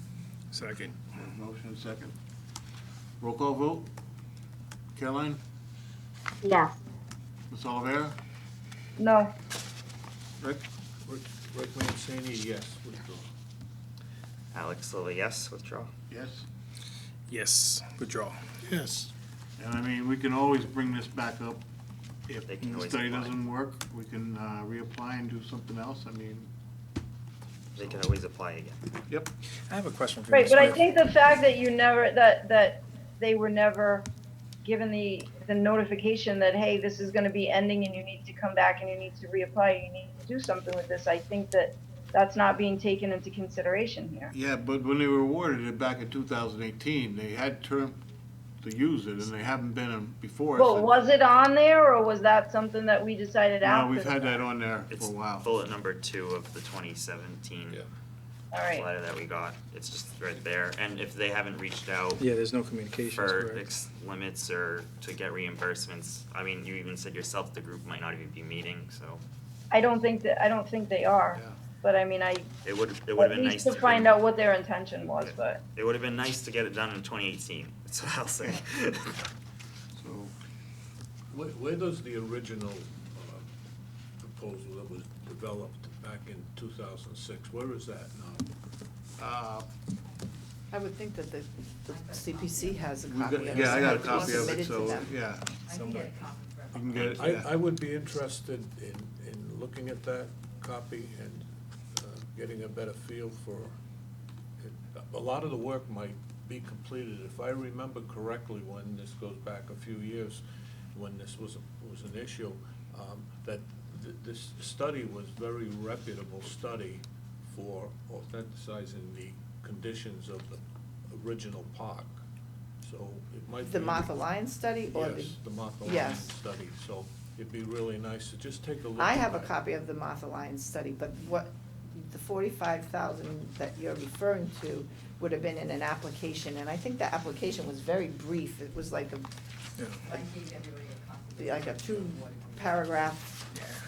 Second. Motion second. Roll call vote. Caroline? Yes. Ms. Olivera? No, Rick? Rick Mancini, yes, withdraw. Alex Lilly, yes, withdraw. Yes. Yes, withdraw. Yes. And I mean, we can always bring this back up. If They can the always study apply. doesn't work, we can reapply and do something else. I mean, They can always apply again. Yep. I have a question for you, Right, Ms. but I Smith. think the fact that you never, that they were never given the notification that, hey, this is gonna be ending and you need to come back and you need to reapply, you need to do something with this, I think that that's not being taken into consideration here. Yeah, but when they were awarded it back in 2018, they had term to use it, and they haven't been in before. Well, so- was it on there, or was that something that we decided No, after? we've the had fact? that on there for It's a while. bullet number 2 of the 2017 All right, letter that we got. It's just right there. And if they haven't reached out Yeah, there's no communications, for correct? limits or to get reimbursements, I mean, you even said yourself the group might not even be meeting, so I don't think they are, Yeah. but I mean, it would have at been least nice to find out what their intention was, but. It would have been nice to get it done in 2018. That's what I'll say. So, Where does the original proposal that was developed back in 2006, where is that now? I would think that the CPC has a we copy got, of it. yeah, I got a so copy of submit it, to so, them. yeah. Somebody- You can get it, I yeah. would be interested in looking at that copy and getting a better feel for it. A lot of the work might be completed. If I remember correctly, when this goes back a few years, when this was an issue, that this study was very reputable study for authenticizing the conditions of the original park. So it might be. The Martha Lyons study or the? Yes, the Martha Lyons Yes. study, so it'd be really nice to just take a look. I at have a that. copy of the Martha Lyons study, but what, the 45,000 that you're referring to would have been in an application, and I think the application was very brief. It was like Yeah. like a 2-paragraph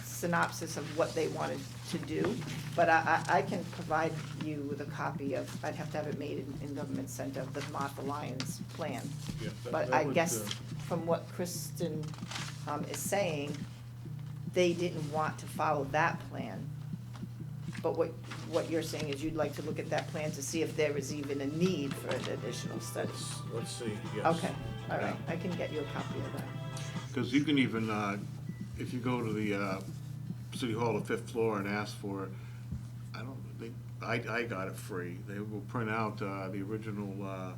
synopsis of what they wanted to do, but I can provide you with a copy of, I'd have to have it made in Government Center, of the Martha Lyons plan. Yeah, But that I would, guess from what Kristen is saying, they didn't want to follow that plan. But what you're saying is you'd like to look at that plan to see if there is even a need for an additional study. Let's see, yes. Okay, all right, I can get you a copy of that. Because you can even, if you go to the City Hall, the 5th floor, and ask for, I got it free. They will print out the original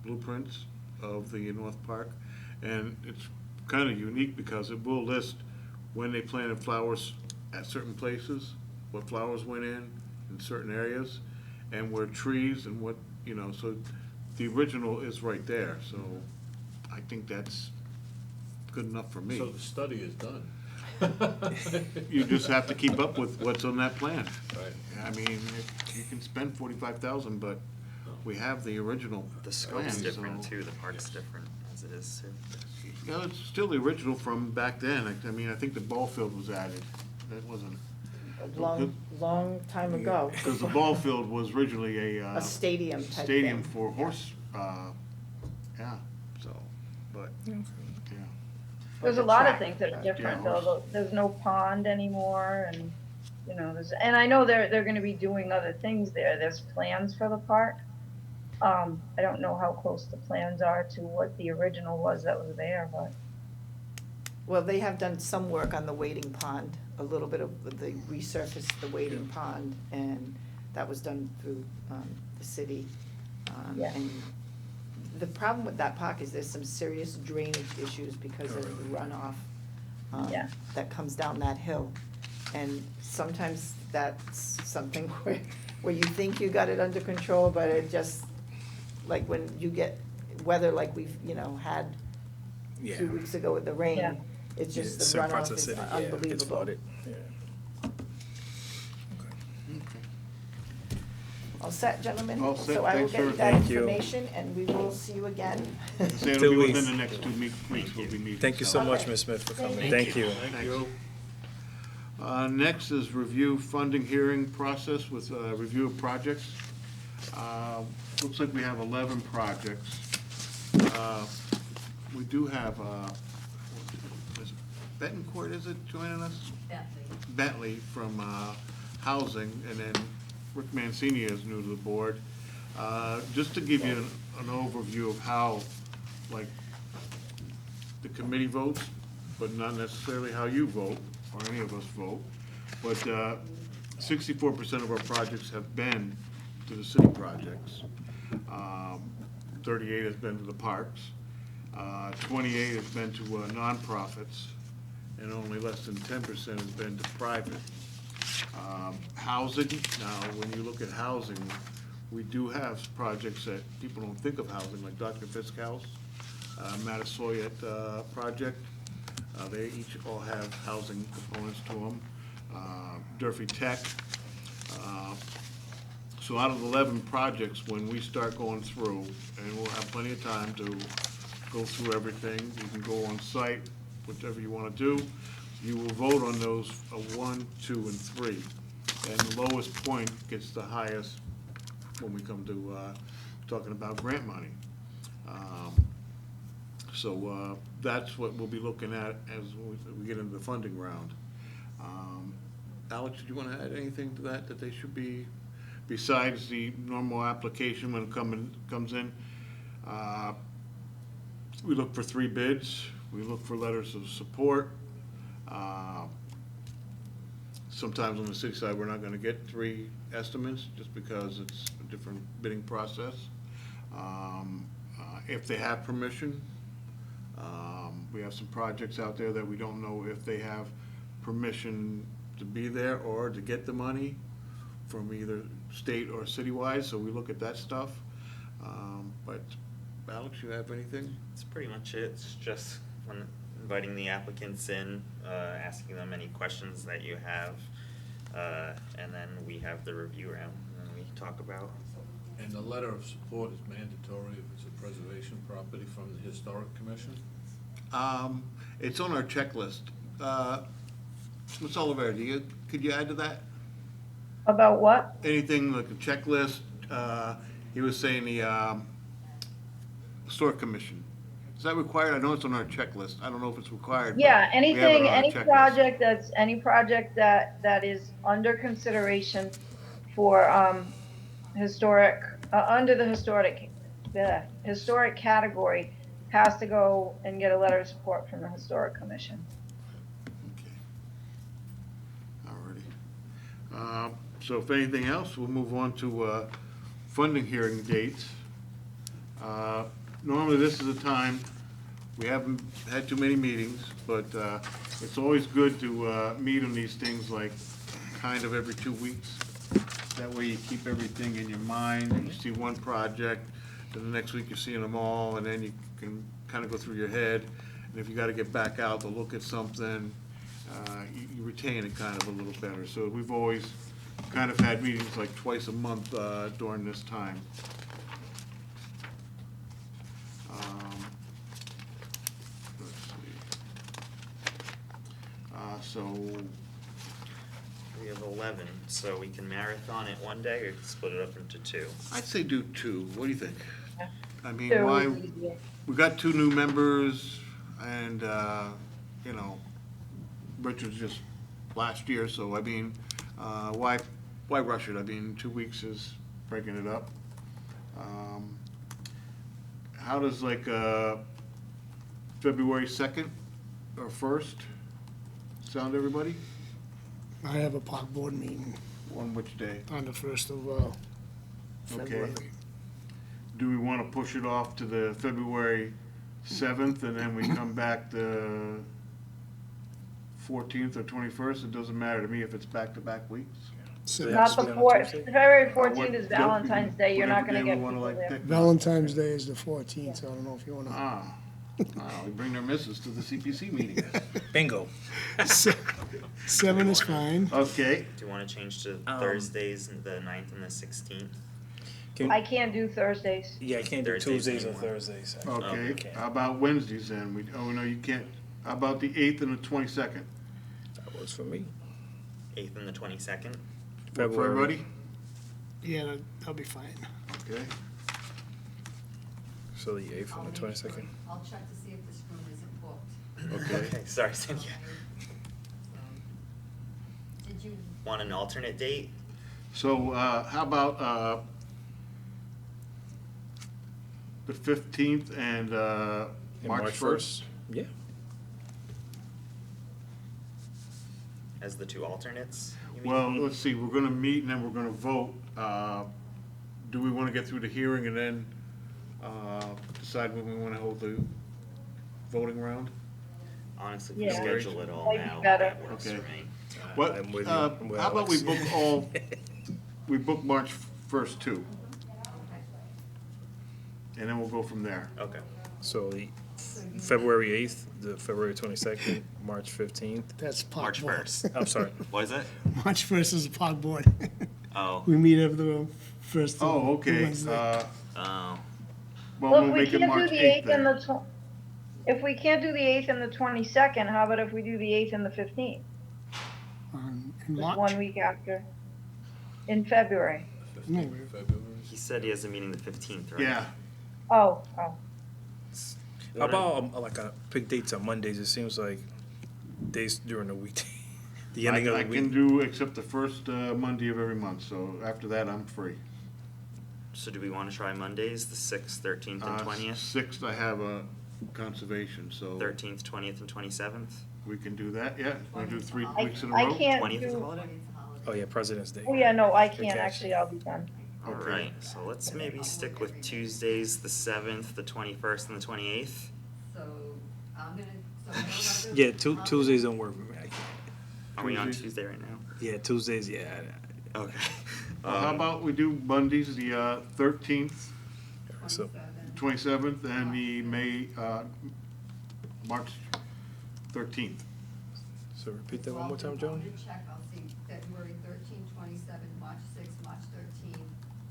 blueprints of the North Park. And it's kind of unique because it will list when they planted flowers at certain places, what flowers went in certain areas, and where trees and what, so the original is right there. So I think that's good enough for me. So the study is done. You just have to keep up with what's on that plan. Right. I mean, you can spend 45,000, but we have the original The scope's plan, different so- too, the park's different as it is too. Yeah, it's still the original from back then. I mean, I think the ball field was added. That wasn't, A long time ago. because the ball field was originally A stadium type stadium thing. for horse, yeah, so, but, yeah. There's a Like a lot of track. things that are different, Yeah. though. There's no pond anymore, and, and I know they're gonna be doing other things there. There's plans for the park. I don't know how close the plans are to what the original was that was there, but. Well, they have done some work on the wading pond, a little bit of, they resurfaced the wading pond, and that was done through the city. Yeah. And the problem with that park is there's some serious drainage issues because of the runoff Yeah. that comes down that hill. And sometimes that's something where you think you got it under control, but it just, like when you get weather like we've, had Yeah. 2 weeks ago with the rain, Yeah. it's just Yeah, the certain parts runoff of the is city, yeah, it's unbelievable. flooded, yeah. All set, gentlemen? All set. So I will Thanks, get you sir. that Thank you. information, and we will see you again. Say it'll 2 be within weeks. the next 2 weeks we'll be meeting. Thank you so much, Okay. Ms. Smith, for coming. Thank Thank you. Thank you. Next is review funding hearing process with review of projects. Looks like we have 11 projects. We do have, is Betancourt, is it, joining us? Bentley from Housing, and then Rick Mancini is new to the board. Just to give you an overview of how, like, the committee votes, but not necessarily how you vote, or any of us vote. But 64% of our projects have been to the city projects. 38 has been to the parks. 28 has been to nonprofits, and only less than 10% has been to private. Housing, now, when you look at housing, we do have projects that people don't think of housing, like Dr. Fisk House, Matasoyat project. They each all have housing components to them. Durfee Tech. So out of 11 projects, when we start going through, and we'll have plenty of time to go through everything, you can go on site, whichever you want to do. You will vote on those 1, 2, and 3. And the lowest point gets the highest when we come to talking about grant money. So that's what we'll be looking at as we get into the funding round. Alex, did you want to add anything to that they should be, besides the normal application when it comes in? We look for 3 bids. We look for letters of support. Sometimes on the city side, we're not going to get 3 estimates just because it's a different bidding process. If they have permission, we have some projects out there that we don't know if they have permission to be there or to get the money from either state or citywide, so we look at that stuff. But Alex, you have anything? That's pretty much it. It's just when inviting the applicants in, asking them any questions that you have, and then we have the review round, and then we talk about. And the letter of support is mandatory if it's a preservation property from the Historic Commission? It's on our checklist. Ms. Oliver, could you add to that? About what? Anything like a checklist? He was saying the Historic Commission. Is that required? I know it's on our checklist. I don't know if it's required. but Yeah, we have it on our any checklist. project that is under consideration for, historic, under the historic category has to go and get a letter of support from the Historic Commission. Okay. Alrighty. So if anything else, we'll move on to funding hearing dates. Normally, this is a time, we haven't had too many meetings, but it's always good to meet on these things like kind of every 2 weeks. That way you keep everything in your mind, and you see one project, then the next week you're seeing them all, and then you can kind of go through your head. And if you got to get back out to look at something, you retain it kind of a little better. So we've always kind of had meetings like twice a month during this time. Let's see. So, We have 11, so we can marathon it one day or split it up into 2. I'd say do 2. What do you think? Yeah. I mean, So why, easier. we got 2 new members, and, you know, Richard's just last year, so I mean, why rush it? I mean, 2 weeks is breaking it up. How does like, February 2nd or 1st sound to everybody? I have a park board meeting On which day? on the 1st of February. Do we want to push it off to the February 7th, and then we come back the 14th or 21st? It doesn't matter to me if it's back-to-back weeks. So Not Yes, the we have 4th, Tuesday. February 14th is What- Valentine's Day, you're not whatever gonna day get we wanna, people like, there. pick. Valentine's Day is the 14th, so I don't know if you wanna. We bring their missus to the CPC meeting. Bingo. 7 is fine. Okay, Do you want to change to Thursdays, the 9th and the 16th? I can't do Thursdays. Yeah, I can't do Thursdays Tuesdays or anymore. Thursdays. okay. Okay. How about Wednesdays then? No, you can't. How about the 8th and the 22nd? That works for me. 8th and the 22nd? For everybody? Yeah, that'll be fine. Okay. So the 8th and the 22nd. I'll check to see if this room isn't booked. Okay. Sorry, Cynthia. Did you, Want an alternate date? So, how about, the 15th and, And March 1st? Yeah. as the two alternates? you mean? Well, let's see, we're gonna meet and then we're gonna vote. Do we wanna get through the hearing and then, decide when we wanna hold the voting round? Honestly, if we Yeah. schedule it all Might be now, better. that works for Okay. me. What, I'm with you. how I'm with about we Alex. book all, we book March 1st too, Okay. and then we'll go from there. Okay. So the February 8th, the February 22nd, March 15th. That's POG March board. 1st. I'm sorry. What is it? March 1st is the POG board. Oh, We meet every the first. Oh, okay, Wednesday. oh, well, Well, we'll if we make it can't do March the 8th 8th and then. the if we can't do the 8th and the 22nd, how about if we do the 8th and the 15th? In Just March. 1 week after, in February. No, 15th of February. he said he has a meeting the 15th, right? Yeah, Oh. How What about like pick dates on Mondays? It seems like days during the week, the ending of I the can week. do except the first Monday of every month, so after that, I'm free. So do we want to try Mondays, the 6th, 13th, and 20th? 6th, I have a conservation, so 13th, 20th, and 27th? we can do that, yeah. Want to do 3 I, weeks in a I row? can't 20th is a do, holiday? It's a holiday. Oh yeah, President's Day. oh yeah, no, I can't, Okay. actually, I'll be done. All Okay. right, so let's maybe stick with Tuesdays, the 7th, the 21st, and the 28th. So I'm gonna, so. what about Yeah, this? Tuesdays don't work for me. I can't. Are we on Tuesdays? Tuesday right now? Yeah, Tuesdays. Yeah. Okay. How about we do Mondays, the 13th, So 27. 27th, and the March 13th. so repeat that So one more time, Joan. I'm gonna check, I'll see February 13, 27, March 6, March 13,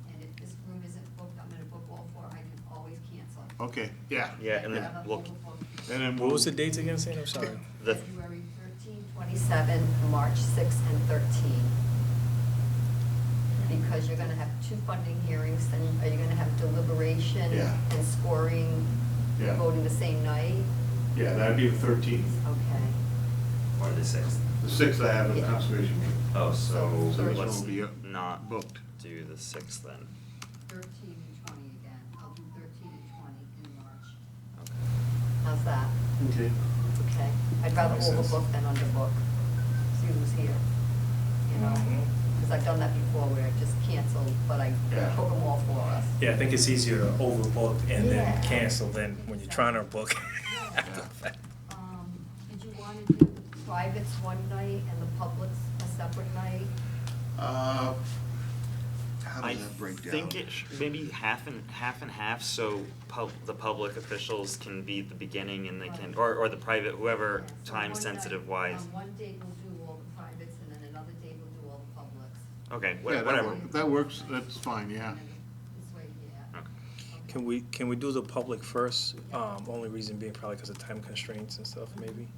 and if this room isn't booked, I'm gonna book all 4, I can always cancel. Okay, yeah. Yeah, and then I'm we'll, overbooked. And then What was the we'll, dates again, Sam? I'm sorry. the, February 13, 27, March 6, and 13. Because you're gonna have 2 funding hearings, then are you gonna have deliberation Yeah. and scoring, Yeah. voting the same night? yeah, that'd be the 13th. Okay. or the 6th. The 6th, I have a Yeah. conservation meeting. Oh, so So this let's will be not booked. do the 6th then. 13 and 20 again. I'll do 13 and 20 in March. How's that? Okay. Okay. I'd rather Makes sense. overbook than underbook. See who's here. You know? Because I've done that before where I just canceled, but I Yeah. book them all for us. Yeah, I think it's easier to overbook and Yeah. then cancel than when you're trying to book. Did you want to do the privates one night and the publics a separate night? How I does that break down? think it maybe half and half, so the public officials can be the beginning and they can, or the private, whoever, Yeah, so time one sensitive night- wise. On one date we'll do all the privates and then another date we'll do all the publics. Okay, Yeah, whatever. that works, that's fine, yeah. And then this way, yeah. Okay. Can we do the public first? Only reason being probably because of time constraints and stuff, maybe.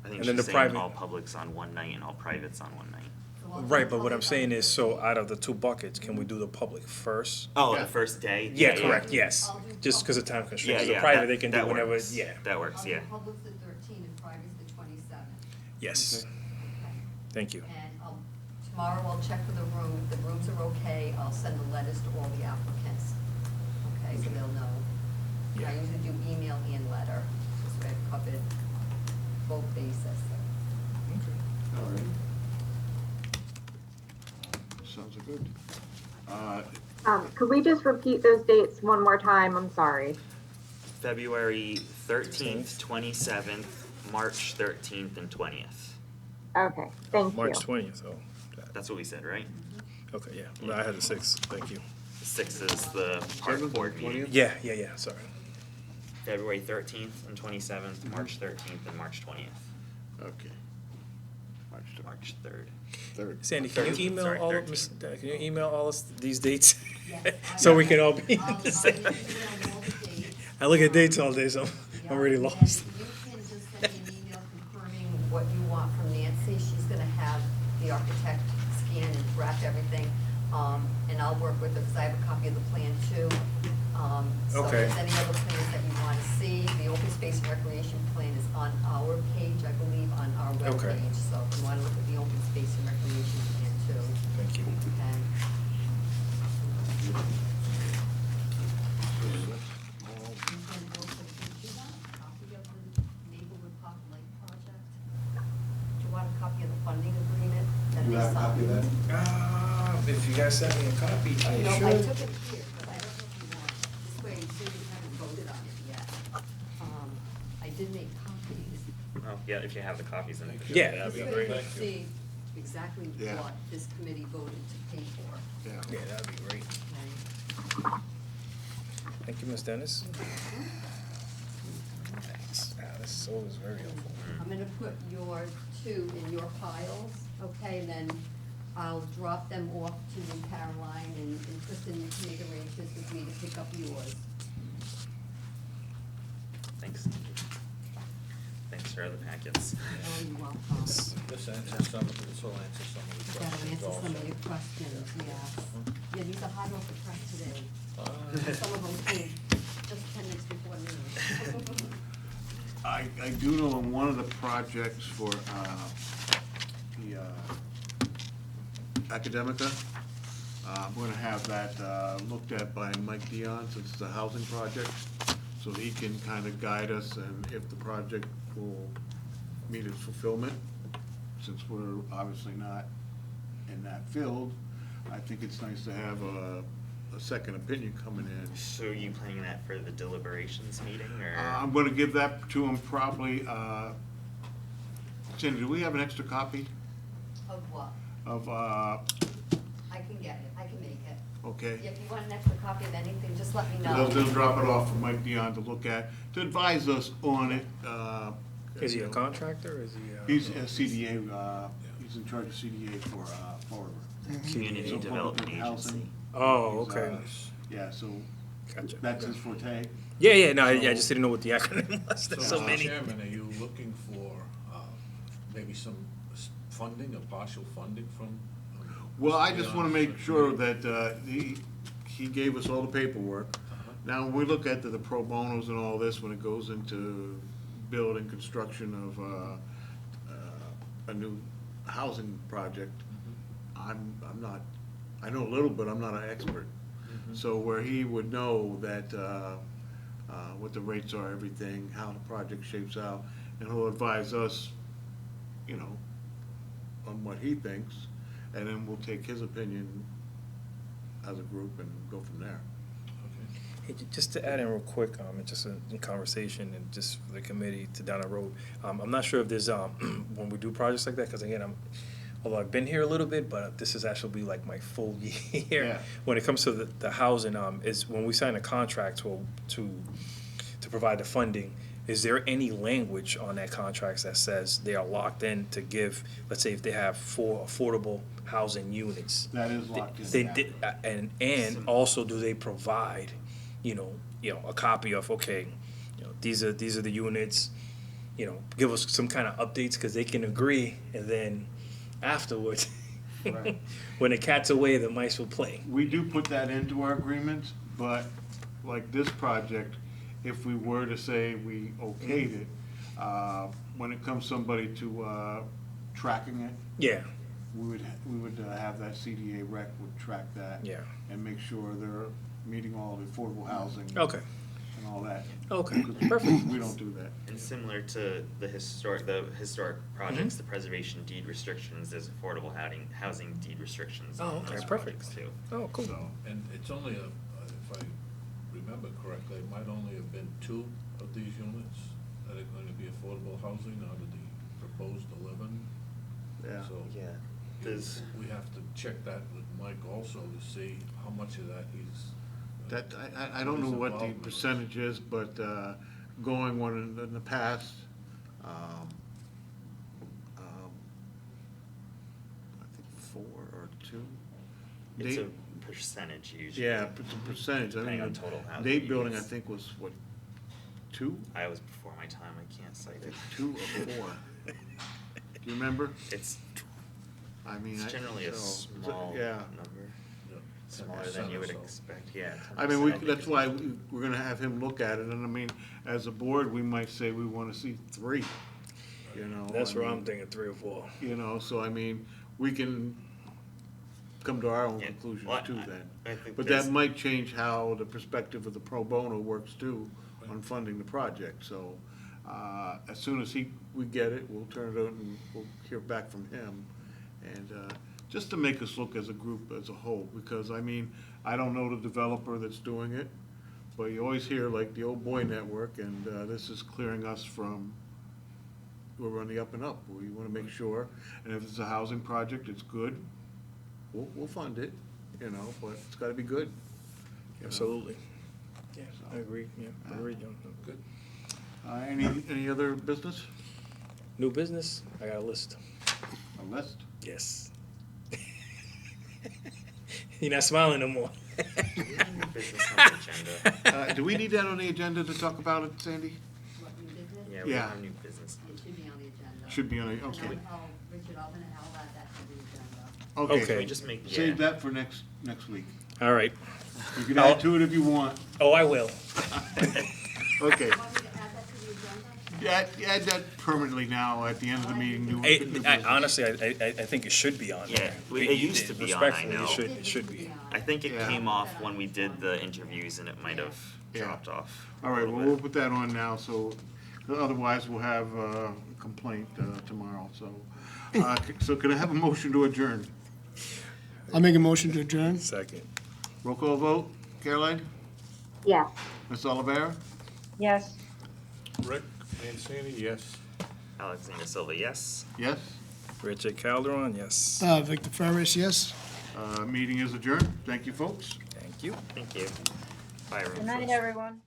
I think And then she's the saying private- all publics on one night and all privates on one night. So I'll do Right, but what I'm public saying on is, the so 15th. out of the 2 buckets, can we do the public first? Oh, Yeah. the first day? Yeah, correct. Yes, I'll do just because of public. time constraints. Yeah, The yeah, private that- they can do that whenever. works. Yeah. That works, I'll yeah. do publics the 13 and privates the 27. Yes. Okay. Okay. Thank you. And tomorrow I'll check for the room. If the rooms are okay, I'll send the letters to all the applicants. Okay, so they'll know. Yeah. I usually do email and letter, this way I've covered both bases. All right. Sounds good. Could we just repeat those dates one more time? I'm sorry. February 13th, 27th, March 13th, and 20th. Okay, thank you. March 20th. Oh, That's what we said, right? okay. Yeah. No, I had the 6th. Thank you. The 6th is the park 7th, board meeting. 20th? Yeah. Sorry. February 13th and 27th, March 13th, and March 20th. Okay. March 3rd. 3rd. Sandy, can Third- you email sorry, all of 13th. can you email all us these dates? Yes, I So we will. can all be I'll the same. email all the dates. I look at dates all day, so I'm Yeah, already and lost. You can just send me an email confirming what you want from Nancy. She's gonna have the architect scan and draft everything. And I'll work with her, because I have a copy of the plan too. So if Okay. there's any other plans that you wanna see, the open space and recreation plan is on our page, I believe, on our Okay. webpage. So if you wanna look at the open space and recreation plan too, Thank you. okay? So that's all. You can also, did you want a copy of the Maplewood Park Lake project? Do you want a copy of the funding you have a copy of that? If you guys send me a copy, I No, I should. took it here, but I don't know if you want, this way, so you haven't voted on it yet. I did make copies. Oh, yeah, if you have the copies, then. Yeah, that'd This be way great. you see exactly Yeah. what this committee voted to pay for. Yeah. Yeah, that'd be great. Okay? Thank you, Ms. Dennis. Thanks. This is very helpful. I'm gonna put your two in your piles, okay, and then I'll drop them off to you, Caroline, and Kristen, you can make arrangements with me to pick up yours. Thanks. Thanks for the packets. Oh, you're welcome. This will answer some of the That'll questions answer also. some of your questions, yes. Yeah, these are hot off the press today. Some of them came just 10 minutes before noon. I do know in one of the projects for, the, Academica, I'm gonna have that, looked at by Mike Dion, since it's a housing project, so he can kind of guide us and if the project will meet its fulfillment. Since we're obviously not in that field, I think it's nice to have a second opinion coming in. So are you planning that for the deliberations meeting, or? I'm gonna give that to him probably, Cindy, do we have an extra copy Of what? of, I can get it, I can make it. okay? If you want an extra copy of anything, just let me know. They'll drop it off for Mike Dion to look at, to advise us on it. Is he a contractor, or is he? He's a CDA, he's in charge of CDA for, Fall River. Community So Development public housing. Agency. Oh, He's, okay. Yeah, so Gotcha. that's his forte. Yeah, no, I just didn't know what the acronym was. There's so Mr. many. Chairman, are you looking for, maybe some funding, or partial funding from? Well, I Mr. just wanna Dion's make sure committee? that, he gave us all the paperwork. Uh-huh. Now, when we look at the pro bonos and all this, when it goes into building, construction of, a new housing project, I'm not, I know a little bit, I'm not an expert. So where he would know that, what the rates are, everything, how the project shapes out, and he'll advise us, you know, on what he thinks, and then we'll take his opinion as a group and go from there. Okay. Hey, just to add in real quick, just in conversation and just for the committee to down the road, I'm not sure if there's, when we do projects like that, because again, although I've been here a little bit, but this is actually be like my full year. Yeah. When it comes to the housing, is when we sign a contract to provide the funding, is there any language on that contract that says they are locked in to give, let's say if they have 4 affordable housing units? That is locked in. They yeah. did, and also do they provide, you know, a copy of, okay, these are the units, give us some kind of updates, because they can agree, and then afterwards, Right. when the cat's away, the mice will play. We do put that into our agreements, but like this project, if we were to say we okayed it, when it comes somebody to, tracking it, Yeah, we would have that CDA rec would track that. Yeah. And make sure they're meeting all the affordable housing. okay, And all that. okay, 'Cause perfect. We don't do that. And similar to the historic projects, the preservation deed restrictions, there's affordable housing deed restrictions Oh, on okay, those perfect. projects too. Oh, cool. So, And it's only if I remember correctly, it might only have been 2 of these units that are going to be affordable housing out of the proposed 11. yeah. So Yeah, there's, we have to check that with Mike also to see how much of that he's. That, I don't know his what the involvement is. percentage is, but, going one in the past, I think 4 or 2. it's They- a percentage usually. Yeah, it's a percentage. I Depending mean, on total housing Date building, I units. think, was what, 2? I was before my time, I can't cite it. 2 or 4? Do you remember? It's, I mean, it's generally a so, small yeah. number, Yeah, smaller 10% than you or would so. expect, yeah. I mean, 10%. that's why we're gonna have him look at it, and I mean, as a board, we might say we wanna see 3, you know? That's I where I'm mean, thinking 3 or 4. You know, so I mean, we can come to our own Yeah. conclusions Well, too I then. think But there's- that might change how the perspective of the pro bono works too on funding the project, so, as soon as we get it, we'll turn it out and we'll hear back from him. And just to make us look as a group, as a whole, because, I mean, I don't know the developer that's doing it, but you always hear like the old boy network, and this is clearing us from, we're on the up and up. We want to make sure, and if it's a housing project, it's good, we'll fund it, you know, but it's got to be good. you know. Absolutely. Yeah, I agree, yeah, I agree, John. Good. Any other business? New business, I got a list. A list? Yes. You're not smiling no more. Business on the agenda. Do we need that on the agenda to talk about it, Sandy? What new business? Yeah, we Yeah. have new business. It should be on the agenda. Should be on the, And okay. Richard, I'm gonna add that to the agenda. Okay. Okay. We just make, yeah. Save that for next week. All right. You can add to it if you want. Oh, I will. Okay. You want me to add that to the agenda? Yeah, add that permanently now at the end of the meeting. new business. Honestly, I think it should be on there. Yeah, it used to be on, I Respectfully, know. it should be. I think it Yeah. came off when we did the interviews and it might have Yeah. dropped off. a All right, little well, we'll bit. put that on now, so otherwise we'll have a complaint tomorrow, so. So can I have a motion to adjourn? I'll make a motion to adjourn. Second. Roll call vote. Caroline? Yes. Ms. Olivera? Yes. Rick Mancini, yes. Alexander Silva, yes. Yes? Richard Calderon, yes. Victor Ferris, yes. Meeting is adjourned. Thank you, folks. Thank you. Thank you. Bye, everyone. Good night, everyone.